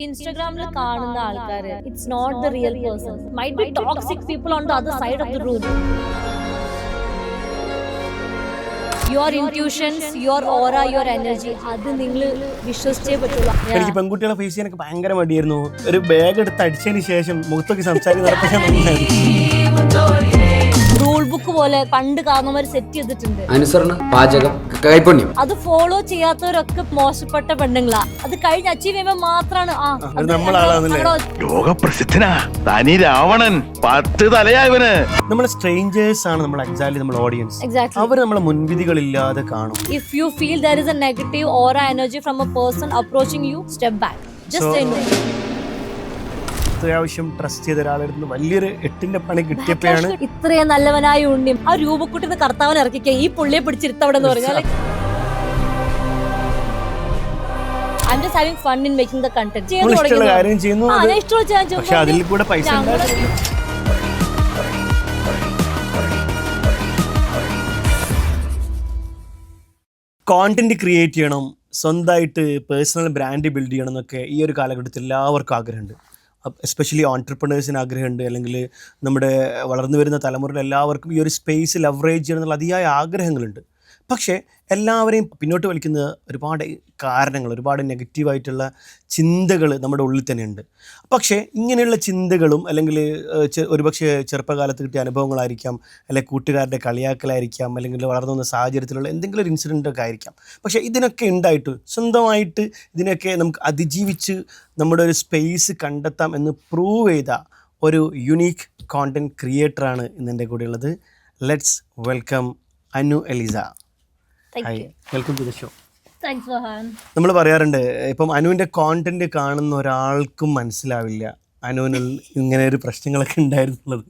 ഇൻസ്റ്റാഗ്രാമിൽ കാണുന്ന ആൾക്കാര് it's not the real person. Might be toxic people on the other side of the room. Your intuitions, your aura, your energy, അത് നിങ്ങൾ വിശ്വസിച്ചേ പറ്റുള്ളൂ. എനിക്ക് പെൺകുട്ടികളെ ഫേസ് ചെയ്യാനൊക്കെ ഭയങ്കര മടിയായിരുന്നു. ഒരു ബാഗ് എടുത്ത് അടിച്ചതിന് ശേഷം മുഖത്തൊക്കെ സംസാരിക്കാൻ റൂൾ ബുക്ക് പോലെ പണ്ട് കാരണവർ സെറ്റ് ചെയ്തിട്ടുണ്ട്. അനുസരണ, പാചകം, കൈപുണ്യം. അത് ഫോളോ ചെയ്യാത്തവരൊക്കെ മോശപ്പെട്ട പെണ്ണുങ്ങളാ. അത് കഴിഞ്ഞ് അച്ചീവ് ചെയ്യുമ്പോൾ മാത്രമാണ് ലോകപ്രസിദ്ധനാ തനി രാവണൻ 10 തലയായവന്. നമ്മൾ സ്ട്രേഞ്ചേഴ്സ് ആണ്, നമ്മൾ എക്സാക്ട്ലി നമ്മുടെ ഓഡിയൻസ്. അവർ നമ്മളെ മുൻവിധികളില്ലാതെ കാണും. If you feel there is a negative aura energy from a person approaching you, step back. Just say no. അത്യാവശ്യം ട്രസ്റ്റ് ചെയ്ത ഒരാളെടുത്ത് വലിയൊരു 8ന്റെ പണി കിട്ടിയപ്പോഴാണ് ഇത്രയും നല്ലവനായ ഉണ്ണി ആ രൂപക്കുട്ടിന്ന് കർത്താവിനെ ഇറക്കിക്കുക, ഈ പുള്ളിയെ പിടിച്ചിരുത്തവിടെ എന്ന് പറഞ്ഞാൽ I'm just having fun in making the content. പക്ഷെ അതിൽ കൂടെ പൈസ കോണ്ടന്റ് ക്രിയേറ്റ് ചെയ്യണം, സ്വന്തമായിട്ട് പേഴ്സണൽ ബ്രാൻഡ് ബിൽഡ് ചെയ്യണം എന്നൊക്കെ ഈ ഒരു കാലഘട്ടത്തിൽ എല്ലാവർക്കും ആഗ്രഹമുണ്ട്. എസ്പെഷ്യലി ഓൺട്രപ്രണേഴ്സിന് ആഗ്രഹമുണ്ട്, അല്ലെങ്കിൽ നമ്മുടെ വളർന്നു വരുന്ന തലമുറയിൽ എല്ലാവർക്കും ഈ ഒരു സ്പേസ് ലവറേജ് ചെയ്യണം എന്നുള്ള അതിയായ ആഗ്രഹങ്ങളുണ്ട്. പക്ഷേ എല്ലാവരെയും പിന്നോട്ട് വലിക്കുന്ന ഒരുപാട് കാരണങ്ങൾ, ഒരുപാട് നെഗറ്റീവായിട്ടുള്ള ചിന്തകൾ നമ്മുടെ ഉള്ളിൽ തന്നെയുണ്ട്. പക്ഷേ ഇങ്ങനെയുള്ള ചിന്തകളും അല്ലെങ്കിൽ ഒരുപക്ഷെ ചെറുപ്പകാലത്ത് കിട്ടിയ അനുഭവങ്ങളായിരിക്കാം, അല്ലെങ്കിൽ കൂട്ടുകാരുടെ കളിയാക്കലായിരിക്കാം, അല്ലെങ്കിൽ വളർന്നു വന്ന സാഹചര്യത്തിലുള്ള എന്തെങ്കിലും ഒരു ഇൻസിഡൻ്റൊക്കെ ആയിരിക്കാം. പക്ഷേ ഇതിനൊക്കെ ഉണ്ടായിട്ട് സ്വന്തമായിട്ട് ഇതിനൊക്കെ നമുക്ക് അതിജീവിച്ച് നമ്മുടെ ഒരു സ്പേസ് കണ്ടെത്താം എന്ന് പ്രൂവ് ചെയ്ത ഒരു യുണീക്ക് കോണ്ടൻറ്റ് ക്രിയേറ്ററാണ് ഇന്നെൻ്റെ കൂടെ ഉള്ളത്. Let's welcome Anu Eliza. Welcome to the show. നമ്മൾ പറയാറുണ്ട്, ഇപ്പം അനുവിൻ്റെ കോണ്ടന്റ് കാണുന്ന ഒരാൾക്കും മനസ്സിലാവില്ല അനുവിന് ഇങ്ങനെ ഒരു പ്രശ്നങ്ങളൊക്കെ ഉണ്ടായിരുന്നുള്ളത്.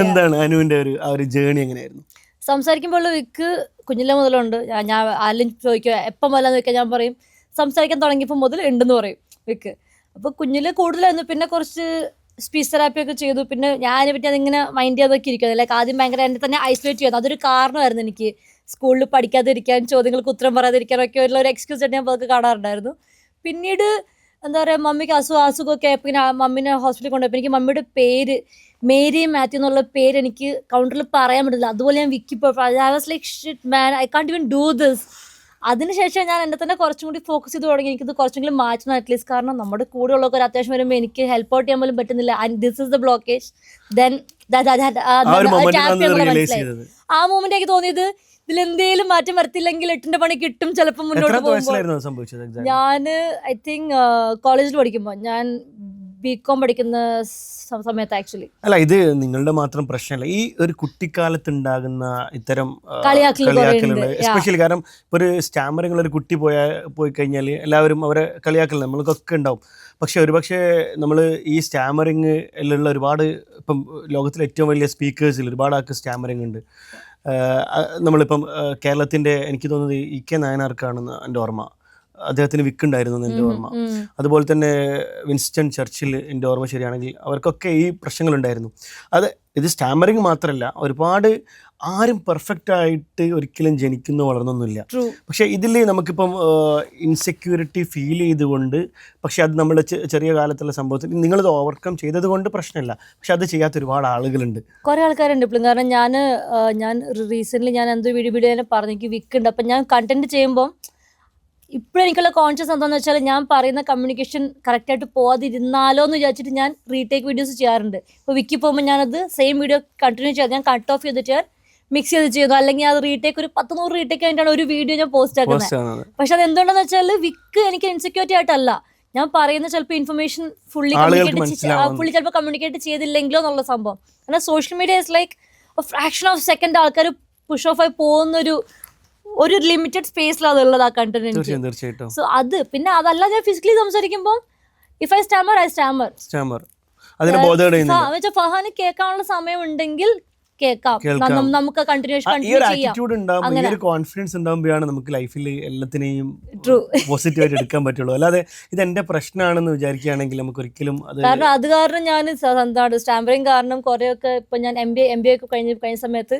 എന്താണ് അനുവിൻ്റെ ആ ഒരു ജേണി എങ്ങനെയായിരുന്നു? സംസാരിക്കുമ്പോൾ വിക്ക് കുഞ്ഞിലെ മുതലുണ്ട്. ഞാൻ ആരും ചോദിക്കുക എപ്പം വല്ലാന്ന് ചോദിക്കാൻ ഞാൻ പറയും സംസാരിക്കാൻ തുടങ്ങിയപ്പോൾ മുതൽ ഉണ്ടെന്ന് പറയും വിക്ക്. അപ്പോൾ കുഞ്ഞിൽ കൂടുതലായിരുന്നു. പിന്നെ കുറച്ച് സ്പീച്ച് തെറാപ്പി ഒക്കെ ചെയ്തു. പിന്നെ ഞാനെ പറ്റി അതിങ്ങനെ മൈൻഡ് ചെയ്തൊക്കെ ഇരിക്കുന്നത്. ലൈക്ക് ആദ്യം ഭയങ്കര എന്നെ തന്നെ ഐസൊലേറ്റ് ചെയ്യുന്നത്. അതൊരു കാരണമായിരുന്നു എനിക്ക് സ്കൂളിൽ പഠിക്കാതിരിക്കാൻ, ചോദ്യങ്ങൾക്ക് ഉത്തരം പറയാതിരിക്കാനൊക്കെ ഉള്ള ഒരു എക്സ്ക്യൂസ് ആയിട്ട് ഞാൻ അതൊക്കെ കാണാറുണ്ടായിരുന്നു. പിന്നീട് എന്താ പറയുക, മമ്മിക്ക് അസുഖമൊക്കെ ആയപ്പോൾ പിന്നെ മമ്മീനെ ഹോസ്പിറ്റലിൽ കൊണ്ടുപോയപ്പോൾ എനിക്ക് മമ്മിയുടെ പേര് മേരി മാത്യു എന്നുള്ള പേര് എനിക്ക് കൗണ്ടറിൽ പറയാൻ പറ്റില്ല. അതുപോലെ ഞാൻ വിക്കിപ്പോൾ I was like shit man, I can't even do this. അതിനുശേഷം ഞാൻ എന്നെ തന്നെ കുറച്ചും കൂടി ഫോക്കസ് ചെയ്ത് തുടങ്ങി. എനിക്കിത് കുറച്ചെങ്കിലും മാറ്റണം അറ്റ്ലീസ്റ്റ്. കാരണം നമ്മുടെ കൂടെ ഉള്ളവർക്ക് ഒരു അത്യാവശ്യം വരുമ്പോൾ എനിക്ക് ഹെൽപ്പ് ഔട്ട് ചെയ്യാൻ പോലും പറ്റുന്നില്ല. And this is the blockage. Then ആ മൊമെന്റ് എനിക്ക് തോന്നിയത് ഇതിലെന്തേലും മാറ്റം വരത്തില്ലെങ്കിൽ 8ന്റെ പണി കിട്ടും ചിലപ്പോൾ മുന്നോട്ട് പോകുമ്പോൾ. ഞാൻ ഐ തിങ്ക് കോളേജിൽ പഠിക്കുമ്പോൾ, ഞാൻ ബികോം പഠിക്കുന്ന സമയത്ത് ആക്ച്വലി. അല്ല, ഇത് നിങ്ങളുടെ മാത്രം പ്രശ്നമല്ല, ഈ ഒരു കുട്ടിക്കാലത്തുണ്ടാകുന്ന ഇത്തരം കളിയാക്കലുകൾ എസ്പെഷ്യലി. കാരണം ഇപ്പോൾ ഒരു സ്റ്റാമറിംഗ് ഒരു കുട്ടി പോയി കഴിഞ്ഞാൽ എല്ലാവരും അവരെ കളിയാക്കൽ നമ്മൾക്കൊക്കെ ഉണ്ടാവും. പക്ഷെ ഒരുപക്ഷെ നമ്മൾ ഈ സ്റ്റാമറിങ്ങിലുള്ള ഒരുപാട്, ഇപ്പം ലോകത്തിലെ ഏറ്റവും വലിയ സ്പീക്കേഴ്സിൽ ഒരുപാട് ആൾക്ക് സ്റ്റാമറിംഗ് ഉണ്ട്. നമ്മളിപ്പം കേരളത്തിൻ്റെ എനിക്ക് തോന്നുന്നത് EK നായനാർക്കാണെന്ന് എൻ്റെ ഓർമ്മ. അദ്ദേഹത്തിന് വിക്കുണ്ടായിരുന്നു എൻ്റെ ഓർമ്മ. അതുപോലെ തന്നെ വിൻസ്റ്റൺ ചർച്ചിൽ എൻ്റെ ഓർമ്മ ശരിയാണെങ്കിൽ അവർക്കൊക്കെ ഈ പ്രശ്നങ്ങളുണ്ടായിരുന്നു. ഇത് സ്റ്റാമറിങ് മാത്രമല്ല, ഒരുപാട് ആരും പെർഫെക്റ്റ് ആയിട്ട് ഒരിക്കലും ജനിക്കുന്നു വളർന്നൊന്നുമില്ല. പക്ഷേ ഇതിൽ നമുക്കിപ്പം ഇൻസെക്യൂരിറ്റി ഫീൽ ചെയ്തുകൊണ്ട്, പക്ഷെ അത് നമ്മുടെ ചെറിയ കാലത്തുള്ള സംഭവത്തിൽ നിങ്ങളത് ഓവർകം ചെയ്തത് കൊണ്ട് പ്രശ്നമില്ല. പക്ഷെ അത് ചെയ്യാത്ത ഒരുപാട് ആളുകളുണ്ട്, കുറേ ആൾക്കാരുണ്ട് ഇപ്പോഴും. കാരണം ഞാൻ റീസെൻ്റ്ലി ഞാൻ എന്തോ വീഡിയോ പറഞ്ഞു എനിക്ക് വിക്കുണ്ട്. അപ്പം ഞാൻ കണ്ടന്റ് ചെയ്യുമ്പം ഇപ്പോഴും എനിക്കുള്ള കോൺഷ്യസ് എന്താണെന്ന് വെച്ചാൽ ഞാൻ പറയുന്ന കമ്മ്യൂണിക്കേഷൻ കറക്റ്റായിട്ട് പോകാതിരുന്നാലോ എന്ന് വിചാരിച്ചിട്ട് ഞാൻ റീടേക്ക് വീഡിയോസ് ചെയ്യാറുണ്ട്. ഇപ്പോൾ വിക്കി പോകുമ്പോൾ ഞാനത് സെയിം വീഡിയോ കണ്ടിന്യൂ ചെയ്ത് ഞാൻ കട്ട് ഓഫ് ചെയ്തിട്ട് ഞാൻ മിക്സ് ചെയ്ത് ചെയ്യുന്നു. അല്ലെങ്കിൽ അത് റീടേക്ക് ഒരു 100 റീടേക്ക് ആയിട്ടാണ് ഒരു വീഡിയോ ഞാൻ പോസ്റ്റ് ആക്കുന്നത്. പക്ഷെ അത് എന്തുകൊണ്ടെന്ന് വെച്ചാൽ വിക്ക് എനിക്ക് ഇൻസെക്യൂരിറ്റി ആയിട്ടല്ല, ഞാൻ പറയുന്ന ചിലപ്പോൾ ഇൻഫർമേഷൻ ഫുള്ളി ചിലപ്പോൾ കമ്മ്യൂണിക്കേറ്റ് ചെയ്തില്ലെങ്കിലോ എന്നുള്ള സംഭവം. കാരണം social media is like fraction of second ആൾക്കാർ പുഷ് ഓഫ് ആയി പോകുന്നൊരു ലിമിറ്റഡ് സ്പേസിലാണ് അതുള്ളത് ആ കണ്ടന്റ്. സോ അത് പിന്നെ അതല്ല, ഞാൻ ഫിസിക്കലി സംസാരിക്കുമ്പോൾ if I stammer I stammer. ഫഹാന് കേൾക്കാനുള്ള സമയം ഉണ്ടെങ്കിൽ കേൾക്കാം, നമുക്ക് കോൺഫിഡൻസ് ഉണ്ടാകുമ്പോഴാണ് നമുക്ക് ലൈഫിൽ എല്ലാത്തിനെയും പോസിറ്റീവായിട്ട് എടുക്കാൻ പറ്റുള്ളൂ. അല്ലാതെ ഇത് എന്റെ പ്രശ്നമാണെന്ന് വിചാരിക്കുകയാണെങ്കിൽ നമുക്ക് ഒരിക്കലും കാരണം ഞാൻ എന്താണ് സ്റ്റാമറിങ് കാരണം കുറേയൊക്കെ ഇപ്പൊ ഞാൻ MBA ഒക്കെ കഴിഞ്ഞ സമയത്ത്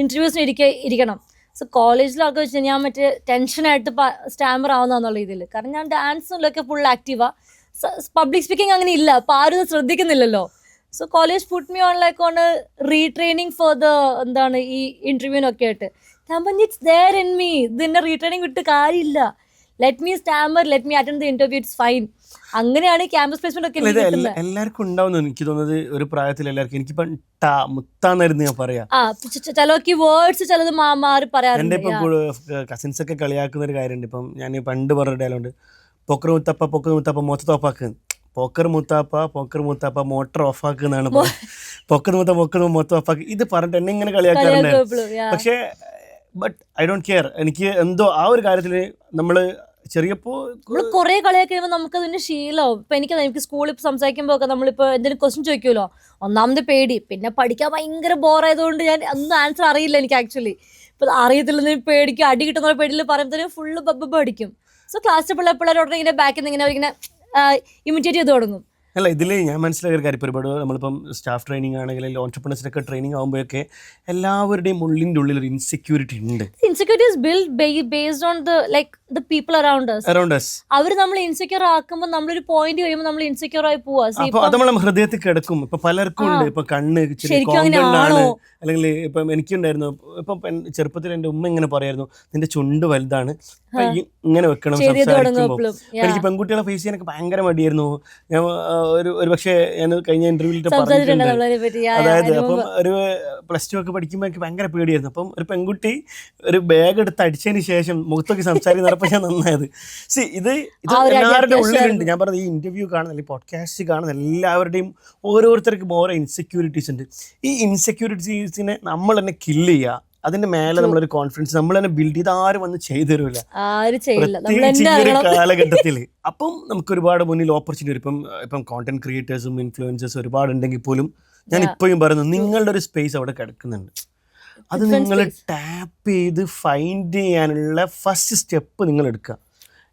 ഇന്റർവ്യൂസിന് ഇരിക്കണം. സോ കോളേജിലൊക്കെ വെച്ച് ഞാൻ മറ്റേ ടെൻഷനായിട്ട് സ്റ്റാമർ ആവുന്നുള്ള ഇതിൽ. കാരണം ഞാൻ ഡാൻസിലൊക്കെ ഫുൾ ആക്റ്റീവാണ്. പബ്ലിക് സ്പീക്കിംഗ് അങ്ങനെ ഇല്ല, അപ്പൊ ആരും ഇത് ശ്രദ്ധിക്കുന്നില്ലല്ലോ. So college put me on like on retraining for the എന്താണ് ഈ ഇന്റർവ്യൂവിനൊക്കെ ആയിട്ട്. ഞാൻ പറഞ്ഞു ഇറ്റ്സ് ദെയർ ഇൻ മീ, ഇതിന്റെ റീട്രെയിനിങ് വിട്ട് കാര്യമില്ല. Let me stammer, let me attend the interview, it's fine. അങ്ങനെയാണ് ക്യാമ്പസ് പ്ലേസ്മെന്റ് ഒക്കെ എനിക്ക് കിട്ടുന്നത്. എല്ലാവർക്കും ഉണ്ടാവുന്നു എനിക്ക് തോന്നുന്നത്. ഒരു പ്രായത്തിൽ എല്ലാവർക്കും എനിക്കിപ്പം മുത്താന്നായിരുന്നു ഞാൻ പറയാ. ചിലക്ക് വേർഡ്സ് ചിലത് മാറി എൻ്റെ പറയാറുണ്ട്. ഇപ്പം കസിൻസ് ഒക്കെ കളിയാക്കുന്ന ഒരു കാര്യമുണ്ട്. ഇപ്പം ഞാൻ പണ്ട് പറഞ്ഞ ഡയലോണ്ട്, പൊക്കർ മുത്തപ്പ മൊത്ത തോപ്പാക്ക്, പോക്കർ മുത്താപ്പ മോട്ടർ ഓഫാക്ക് എന്നാണ് പൊക്കർ മൊത്ത ഓഫാക്ക്. ഇത് പറഞ്ഞിട്ട് എന്നെ ഇങ്ങനെ കളിയാക്കാറുണ്ടായിരുന്നു. പക്ഷേ ബട്ട് ഐ ഡോണ്ട് കെയർ. എനിക്ക് എന്തോ ആ ഒരു കാര്യത്തിൽ നമ്മള് നമ്മള് കുറെ കളിയൊക്കെ കഴിയുമ്പോൾ നമുക്ക് അതിന്റെ ശീലമാവും. ഇപ്പൊ എനിക്ക് സ്കൂളിൽ സംസാരിക്കുമ്പോ ഒക്കെ നമ്മളിപ്പോ എന്തെങ്കിലും ക്വസ്റ്റ്യൻ ചോദിക്കുമല്ലോ, ഒന്നാമത് പേടി, പിന്നെ പഠിക്കാൻ ഭയങ്കര ബോറായതുകൊണ്ട് ഞാൻ ഒന്നും ആൻസർ അറിയില്ല എനിക്ക് ആക്ച്വലി. ഇപ്പൊ അറിയത്തില്ലെന്ന് പേടിക്കും, അടി കിട്ടുന്ന പേടിയിൽ പറയുമ്പോഴത്തേനും ഫുള്ള് ബബ്ബ അടിക്കും. സോ ക്ലാസ്സിൽ പിള്ളേരോട് ഇങ്ങനെ ബാക്കിൽ നിന്ന് ഇങ്ങനെ ഇമിറ്റേറ്റ് ചെയ്ത് തുടങ്ങും. അല്ല, ഇതിൽ ഞാൻ മനസ്സിലാക്കിയ ഒരു കാര്യം, ഇപ്പോൾ ഒരുപാട് നമ്മളിപ്പം സ്റ്റാഫ് ട്രെയിനിങ് ആണെങ്കിൽ ഓൺട്രപ്രണേഴ്സിനൊക്കെ ട്രെയിനിങ് ആകുമ്പോഴൊക്കെ എല്ലാവരുടെയും ഉള്ളിൻ്റെ ഉള്ളിൽ ഒരു ഇൻസെക്യൂരിറ്റി ഉണ്ട്. Insecurity is build based on the people around us. അവർ നമ്മൾ ഇൻസെക്യൂർ ആക്കുമ്പോൾ നമ്മളൊരു പോയിന്റ് കഴിയുമ്പോൾ നമ്മൾ ഇൻസെക്യൂർ ആയി പോവാ. അപ്പൊ അത് നമ്മളെ ഹൃദയത്തിൽ കിടക്കും. ഇപ്പൊ പലർക്കും ഉണ്ട്. ഇപ്പൊ കണ്ണ് ആണ്, അല്ലെങ്കിൽ ഇപ്പം എനിക്കുണ്ടായിരുന്നു. ഇപ്പം ചെറുപ്പത്തിൽ എൻ്റെ ഉമ്മ ഇങ്ങനെ പറയായിരുന്നു, നിന്റെ ചുണ്ട് വലുതാണ്, ഇങ്ങനെ വെക്കണം സംസാരിക്കുമ്പോൾ. എനിക്ക് പെൺകുട്ടികളെ ഫേസ് ചെയ്യാനൊക്കെ ഭയങ്കര മടിയായിരുന്നു. ഞാൻ ഒരു പക്ഷേ ഞാൻ കഴിഞ്ഞ ഇന്റർവ്യൂവിൽ പറഞ്ഞിട്ടുണ്ട്. അതായത് അപ്പം ഒരു +2 ഒക്കെ പഠിക്കുമ്പോൾ എനിക്ക് ഭയങ്കര പേടിയായിരുന്നു. അപ്പം ഒരു പെൺകുട്ടി ഒരു ബാഗ് എടുത്ത് അടിച്ചതിന് ശേഷം മുഖത്തൊക്കെ സംസാരിക്കുന്നപ്പോൾ ഞാൻ നന്നായത്. ഇത് എല്ലാവരുടെ ഉള്ളിലുണ്ട്. ഞാൻ പറഞ്ഞത് ഈ ഇന്റർവ്യൂ കാണുന്ന അല്ലെങ്കിൽ പോഡ്കാസ്റ്റ് കാണുന്ന എല്ലാവരുടെയും ഓരോരുത്തർക്കും ഓരോ ഇൻസെക്യൂരിറ്റീസ് ഉണ്ട്. ഈ ഇൻസെക്യൂരിറ്റീസിനെ നമ്മൾ തന്നെ കില്ല് ചെയ്യുക. അതിന്റെ മേലെ നമ്മളൊരു കോൺഫിഡൻസ് നമ്മൾ തന്നെ ബിൽഡ് ചെയ്ത് ആരും വന്ന് ചെയ്തു തരില്ല, പ്രത്യേകിച്ച് ഈ ഒരു കാലഘട്ടത്തിൽ. അപ്പം നമുക്ക് ഒരുപാട് മുന്നിൽ ഓപ്പർച്യൂണിറ്റി വരും. ഇപ്പം കോണ്ടന്റ് ക്രിയേറ്റേഴ്സും ഇൻഫ്ലുവൻസേഴ്സും ഒരുപാട് ഉണ്ടെങ്കിൽ പോലും ഞാൻ ഇപ്പോഴും പറയുന്നു, നിങ്ങളുടെ ഒരു സ്പേസ് അവിടെ കിടക്കുന്നുണ്ട്. അത് നിങ്ങൾ ടാപ്പ് ചെയ്ത് ഫൈൻഡ് ചെയ്യാനുള്ള ഫസ്റ്റ് സ്റ്റെപ്പ് നിങ്ങൾ എടുക്കുക.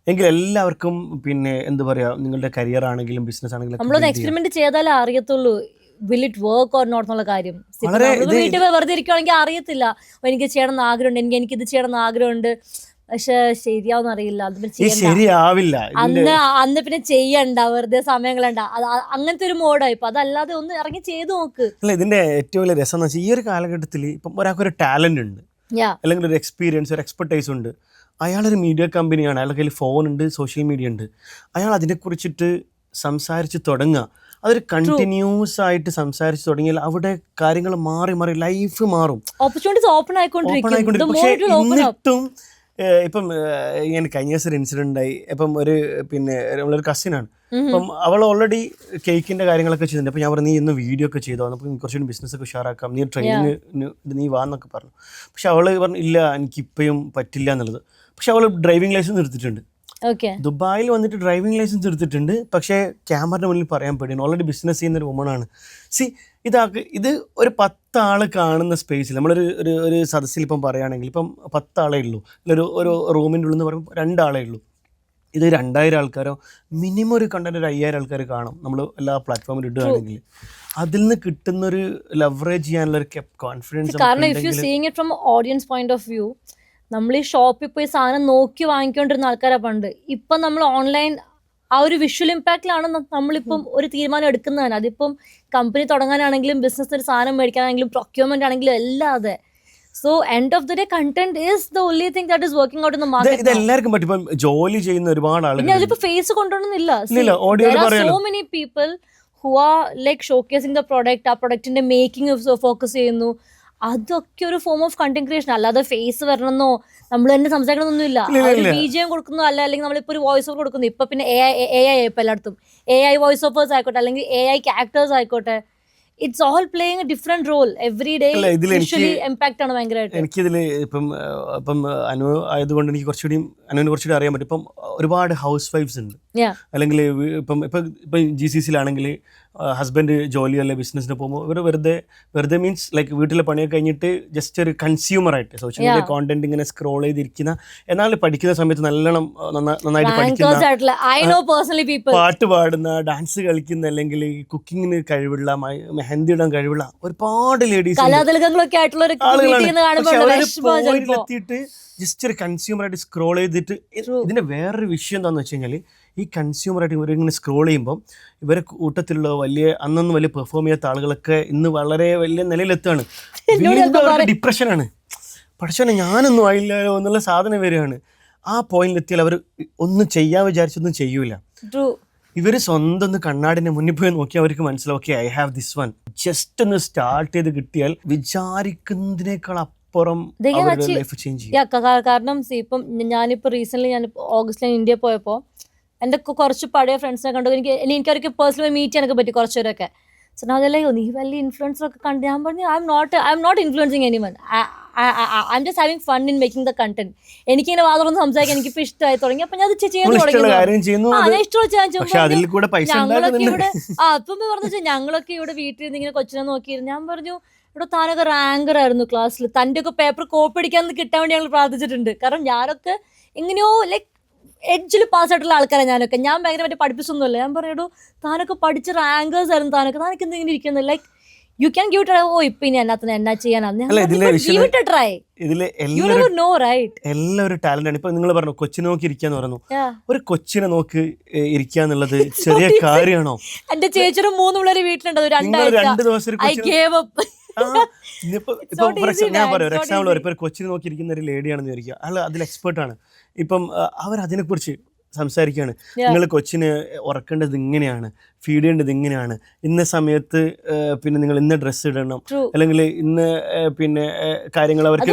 എങ്കിൽ എല്ലാവർക്കും പിന്നെ എന്താ പറയാ, നിങ്ങളുടെ കരിയർ ആണെങ്കിലും ബിസിനസ് ആണെങ്കിലും നമ്മളൊന്ന് എക്സ്പെരിമെന്റ് ചെയ്താലേ അറിയത്തുള്ളൂ will it work or not എന്നുള്ള കാര്യം. വീട്ടിൽ വെറുതെ ഇരിക്കുകയാണെങ്കിൽ അറിയത്തില്ല, എനിക്ക് ചെയ്യണം എന്ന് ആഗ്രഹമുണ്ട്, എനിക്ക് ഇത് ചെയ്യണം എന്ന് ആഗ്രഹമുണ്ട്, പക്ഷെ ശരിയാവും അറിയില്ല. ശരിയാവില്ല. അന്ന് പിന്നെ ചെയ്യണ്ട, വെറുതെ സമയങ്ങളണ്ട, അങ്ങനത്തെ ഒരു മോഡായി. ഇപ്പൊ അതല്ലാതെ ഒന്ന് ഇറങ്ങി ചെയ്ത് നോക്ക്. അല്ല, ഇതിന്റെ ഏറ്റവും വലിയ രസം എന്ന് വെച്ചാൽ ഈ ഒരു കാലഘട്ടത്തിൽ ഇപ്പം ഒരാൾക്കൊരു ടാലന്റ് ഉണ്ട്, അല്ലെങ്കിൽ ഒരു എക്സ്പീരിയൻസ്, ഒരു എക്സ്പെർട്ടൈസ് ഉണ്ട്. അയാളൊരു മീഡിയ കമ്പനിയാണ്, അയാളുടെ കയ്യിൽ ഫോൺ ഉണ്ട്, സോഷ്യൽ മീഡിയ ഉണ്ട്. അയാൾ അതിനെക്കുറിച്ചിട്ട് സംസാരിച്ച് തുടങ്ങുക. അതൊരു കണ്ടിന്യൂസ് ആയിട്ട് സംസാരിച്ച് തുടങ്ങിയാൽ അവിടെ കാര്യങ്ങൾ മാറി ലൈഫ് മാറും, ഓപ്പർച്യൂണിറ്റീസ് ഓപ്പൺ ആയിക്കൊണ്ടിരിക്കും. പക്ഷേ എന്നിട്ടും ഇപ്പം ഞാൻ കഴിഞ്ഞ ദിവസം ഒരു ഇൻസിഡന്റ് ഉണ്ടായി. ഇപ്പം പിന്നെ നമ്മളൊരു കസിനാണ്. അപ്പം അവൾ ഓൾറെഡി കേക്കിന്റെ കാര്യങ്ങളൊക്കെ ചെയ്തിട്ടുണ്ട്. അപ്പോൾ ഞാൻ പറഞ്ഞു, നീ ഇന്ന് വീഡിയോ ഒക്കെ ചെയ്തോ, നമുക്ക് കുറച്ചുകൂടി ബിസിനസ്സൊക്കെ ഉഷാറാക്കാം, നീ ട്രെയിനിങ് നീ വാന്നൊക്കെ പറഞ്ഞു. പക്ഷെ അവൾ പറഞ്ഞു, ഇല്ല എനിക്കിപ്പോഴും പറ്റില്ല എന്നുള്ളത്. പക്ഷെ അവൾ ഡ്രൈവിംഗ് ലൈസൻസ് എടുത്തിട്ടുണ്ട്. ദുബായിൽ വന്നിട്ട് ഡ്രൈവിംഗ് ലൈസൻസ് എടുത്തിട്ടുണ്ട്. പക്ഷേ ക്യാമറയുടെ മുന്നിൽ പറയാൻ പേടിയാണ്. ഓൾറെഡി ബിസിനസ് ചെയ്യുന്ന ഒരു വുമണാണ്. ഇത് ഒരു 10 ആൾ കാണുന്ന സ്പേസിൽ നമ്മളൊരു സദസ്സിൽ ഇപ്പം പറയുകയാണെങ്കിൽ ഇപ്പം 10 ആളേ ഉള്ളൂ, ഒരു റൂമിൻ്റെ ഉള്ളിൽ നിന്ന് പറയുമ്പോൾ 2 ആളേ ഉള്ളൂ. ഇത് 2000 ആൾക്കാരോ മിനിമം ഒരു കണ്ടന്റ് ഒരു 5000 ആൾക്കാർ കാണും നമ്മൾ എല്ലാ പ്ലാറ്റ്ഫോമിൽ ഇടുകയാണെങ്കിൽ. അതിൽ നിന്ന് കിട്ടുന്നൊരു ലവറേജ് ചെയ്യാനുള്ള ഒരു കോൺഫിഡൻസ്. കാരണം if you seeing it from audience point of view, നമ്മൾ ഈ ഷോപ്പിൽ പോയി സാധനം നോക്കി വാങ്ങിക്കൊണ്ടിരുന്ന ആൾക്കാരാണ് പണ്ട്. ഇപ്പം നമ്മൾ ഓൺലൈൻ ആ ഒരു വിഷ്വൽ ഇമ്പാക്റ്റിലാണ് നമ്മളിപ്പം ഒരു തീരുമാനം എടുക്കുന്നതാണ്. അതിപ്പം കമ്പനി തുടങ്ങാനാണെങ്കിലും ബിസിനസ് ഒരു സാധനം മേടിക്കാനാണെങ്കിലും പ്രൊക്യൂർമെന്റ് ആണെങ്കിലും എല്ലാം അതെ. So end of the day content is the only thing that is working out in the market. ഇത് എല്ലാവർക്കും പറ്റും. ഇപ്പം ജോലി ചെയ്യുന്ന ഒരുപാട് ആളുകൾ പിന്നെ അതിലിപ്പോൾ ഫേസ് കൊണ്ടുവന്നില്ല. So many people who are like showcasing the product, ആ പ്രൊഡക്റ്റിന്റെ മേക്കിംഗ് ഫോക്കസ് ചെയ്യുന്നു. അതൊക്കെ ഒരു ഫോം ഓഫ് കണ്ടന്റ് ക്രിയേഷൻ. അല്ലാതെ ഫേസ് വരണമെന്നോ നമ്മൾ തന്നെ സംസാരിക്കണമെന്നൊന്നുമില്ല. BGM കൊടുക്കുന്നു, അല്ലെങ്കിൽ നമ്മളിപ്പോൾ ഒരു വോയിസ് ഓവർ കൊടുക്കുന്നു. ഇപ്പൊ പിന്നെ AI ഇപ്പൊ എല്ലായിടത്തും AI വോയിസ് ഓവേഴ്സ് ആയിക്കോട്ടെ, അല്ലെങ്കിൽ AI ക്യാരക്ടേഴ്സ് ആയിക്കോട്ടെ, it's all playing a different role every day. Impact ആണ് ഭയങ്കരമായിട്ട്. എനിക്കിതിൽ ഇപ്പം അനു ആയതുകൊണ്ട് എനിക്ക് കുറച്ചുകൂടി അറിയാൻ പറ്റും. ഇപ്പം ഒരുപാട് ഹൗസ് വൈഫ്സ് ഉണ്ട്, അല്ലെങ്കിൽ ഇപ്പം GCCയിലാണെങ്കിൽ ഹസ്ബൻഡ് ജോലി അല്ലെ ബിസിനസ്സിന് പോകുമ്പോൾ ഇവർ വെറുതെ മീൻസ് ലൈക്ക് വീട്ടിലെ പണിയൊക്കെ കഴിഞ്ഞിട്ട് ജസ്റ്റ് ഒരു കൺസ്യൂമറായിട്ട് സോഷ്യൽ മീഡിയ കോണ്ടന്റ് ഇങ്ങനെ സ്ക്രോൾ ചെയ്തിരിക്കുന്ന, എന്നാൽ പഠിക്കുന്ന സമയത്ത് നന്നായിട്ട് പഠിക്കുന്ന, പാട്ട് പാടുന്ന, ഡാൻസ് കളിക്കുന്ന, അല്ലെങ്കിൽ കുക്കിങ്ങിന് കഴിവുള്ള, മെഹന്തി ഇടാൻ കഴിവുള്ള ഒരുപാട് ലേഡീസ് എത്തിയിട്ട് ജസ്റ്റ് ഒരു കൺസ്യൂമറായിട്ട് സ്ക്രോൾ ചെയ്തിട്ട്. ഇതിന്റെ വേറൊരു വിഷയം എന്താണെന്ന് വെച്ച് കഴിഞ്ഞാൽ ഈ കൺസ്യൂമറായിട്ട് ഇവരിങ്ങനെ സ്ക്രോൾ ചെയ്യുമ്പോൾ ഇവരെ കൂട്ടത്തിലുള്ള അന്നൊന്നും വലിയ പെർഫോം ചെയ്യാത്ത ആളുകളൊക്കെ ഇന്ന് വളരെ വലിയ നിലയിലെത്താണ്. ഡിപ്രഷനാണ്. പഠിച്ചോനെ ഞാനൊന്നും ആയില്ലല്ലോ എന്നുള്ള സാധനം വരികയാണ്. ആ പോയിന്റിലെത്തിയാൽ അവർ ഒന്നും ചെയ്യാൻ വിചാരിച്ചൊന്നും ചെയ്യൂല. ഇവർ സ്വന്തം ഒന്ന് കണ്ണാടിൻ്റെ മുന്നിൽ പോയി നോക്കിയാൽ അവർക്ക് മനസ്സിലാവും, okay I have this one. Just ഒന്ന് സ്റ്റാർട്ട് ചെയ്ത് കിട്ടിയാൽ വിചാരിക്കുന്നതിനേക്കാൾ അപ്പുറം ലൈഫ് ചേഞ്ച് ചെയ്യും. കാരണം ഇപ്പം ഞാനിപ്പോൾ റീസെൻ്റ്ലി ഓഗസ്റ്റിൽ ഇന്ത്യ പോയപ്പോൾ എൻ്റെ കുറച്ച് പഴയ ഫ്രണ്ട്സിനെ കണ്ടു. എനിക്കവർക്ക് പേഴ്സണലി മീറ്റ് ചെയ്യാനൊക്കെ പറ്റി കുറച്ചുപേരൊക്കെ. സോ അതല്ലേ നീ വലിയ ഇൻഫ്ലുവൻസറൊക്കെ കണ്ട് ഞാൻ പറഞ്ഞു I M not influencing anyone. I'm just having fun in making the content. എനിക്കിങ്ങനെ വാതറൊന്ന് സംസാരിക്കാൻ എനിക്കിപ്പോൾ ഇഷ്ടമായി തുടങ്ങി. അപ്പം ഞാൻ അത് ചെയ്യാൻ തുടങ്ങി. ഞാൻ ഇഷ്ടമുള്ള ഞങ്ങളൊക്കെ ഇവിടെ അപ്പം പറഞ്ഞു വെച്ചാൽ ഞങ്ങളൊക്കെ ഇവിടെ വീട്ടിൽ നിന്ന് ഇങ്ങനെ കൊച്ചിനെ നോക്കിയിരുന്നു. ഞാൻ പറഞ്ഞു ഇവിടെ താനൊക്കെ റാങ്കർ ആയിരുന്നു ക്ലാസ്സിൽ, തൻ്റെ ഒക്കെ പേപ്പർ കോപ്പി അടിക്കാൻ കിട്ടാൻ വേണ്ടി ഞങ്ങൾ പ്രാർത്ഥിച്ചിട്ടുണ്ട്. കാരണം ഞാനൊക്കെ എങ്ങനെയോ ലൈക്ക് എഡ്ജിൽ പാസ്സായിട്ടുള്ള ആൾക്കാരാണ് ഞാനൊക്കെ. ഞാൻ ഭയങ്കര മറ്റേ പഠിപ്പിച്ചൊന്നുമില്ല. ഞാൻ പറഞ്ഞു താനൊക്കെ പഠിച്ച റാങ്കേഴ്സ് ആയിരുന്നു, താനൊക്കെ എന്തെങ്കിലും ഇരിക്കുന്നത് like you can give try. ഓ ഇപ്പൊ ഇനി എന്നാത്തിന് എന്നാ ചെയ്യാനാണ് ട്രൈ. എല്ലാവരും ടാലന്റ് ആണ്. ഇപ്പൊ നിങ്ങൾ പറഞ്ഞു കൊച്ചിനെ നോക്കി ഇരിക്കാന്ന് പറഞ്ഞു. ഒരു കൊച്ചിനെ നോക്കി ഇരിക്കുക എന്നുള്ളത് ചെറിയ കാര്യമാണോ? എന്റെ ചേച്ചിയുടെ 3 പിള്ളേര് വീട്ടിലുണ്ട്. 2 ദിവസം ഞാൻ പറയാം ഒരു എക്സാമ്പിൾ പറയും. ഇപ്പൊ ഒരു കൊച്ചിനെ നോക്കിയിരിക്കുന്ന ഒരു ലേഡിയാണെന്ന് വിചാരിക്കുക, അല്ല അതിൽ എക്സ്പേർട്ടാണ്. ഇപ്പം അവരതിനെ കുറിച്ച് സംസാരിക്കുകയാണ്. നിങ്ങൾ കൊച്ചിന് ഉറക്കേണ്ടത് ഇങ്ങനെയാണ്, ഫീഡ് ചെയ്യേണ്ടത് ഇങ്ങനെയാണ്, ഇന്ന സമയത്ത് പിന്നെ നിങ്ങൾ ഇന്ന ഡ്രസ്സ് ഇടണം, അല്ലെങ്കിൽ ഇന്ന് പിന്നെ കാര്യങ്ങൾ അവർക്ക്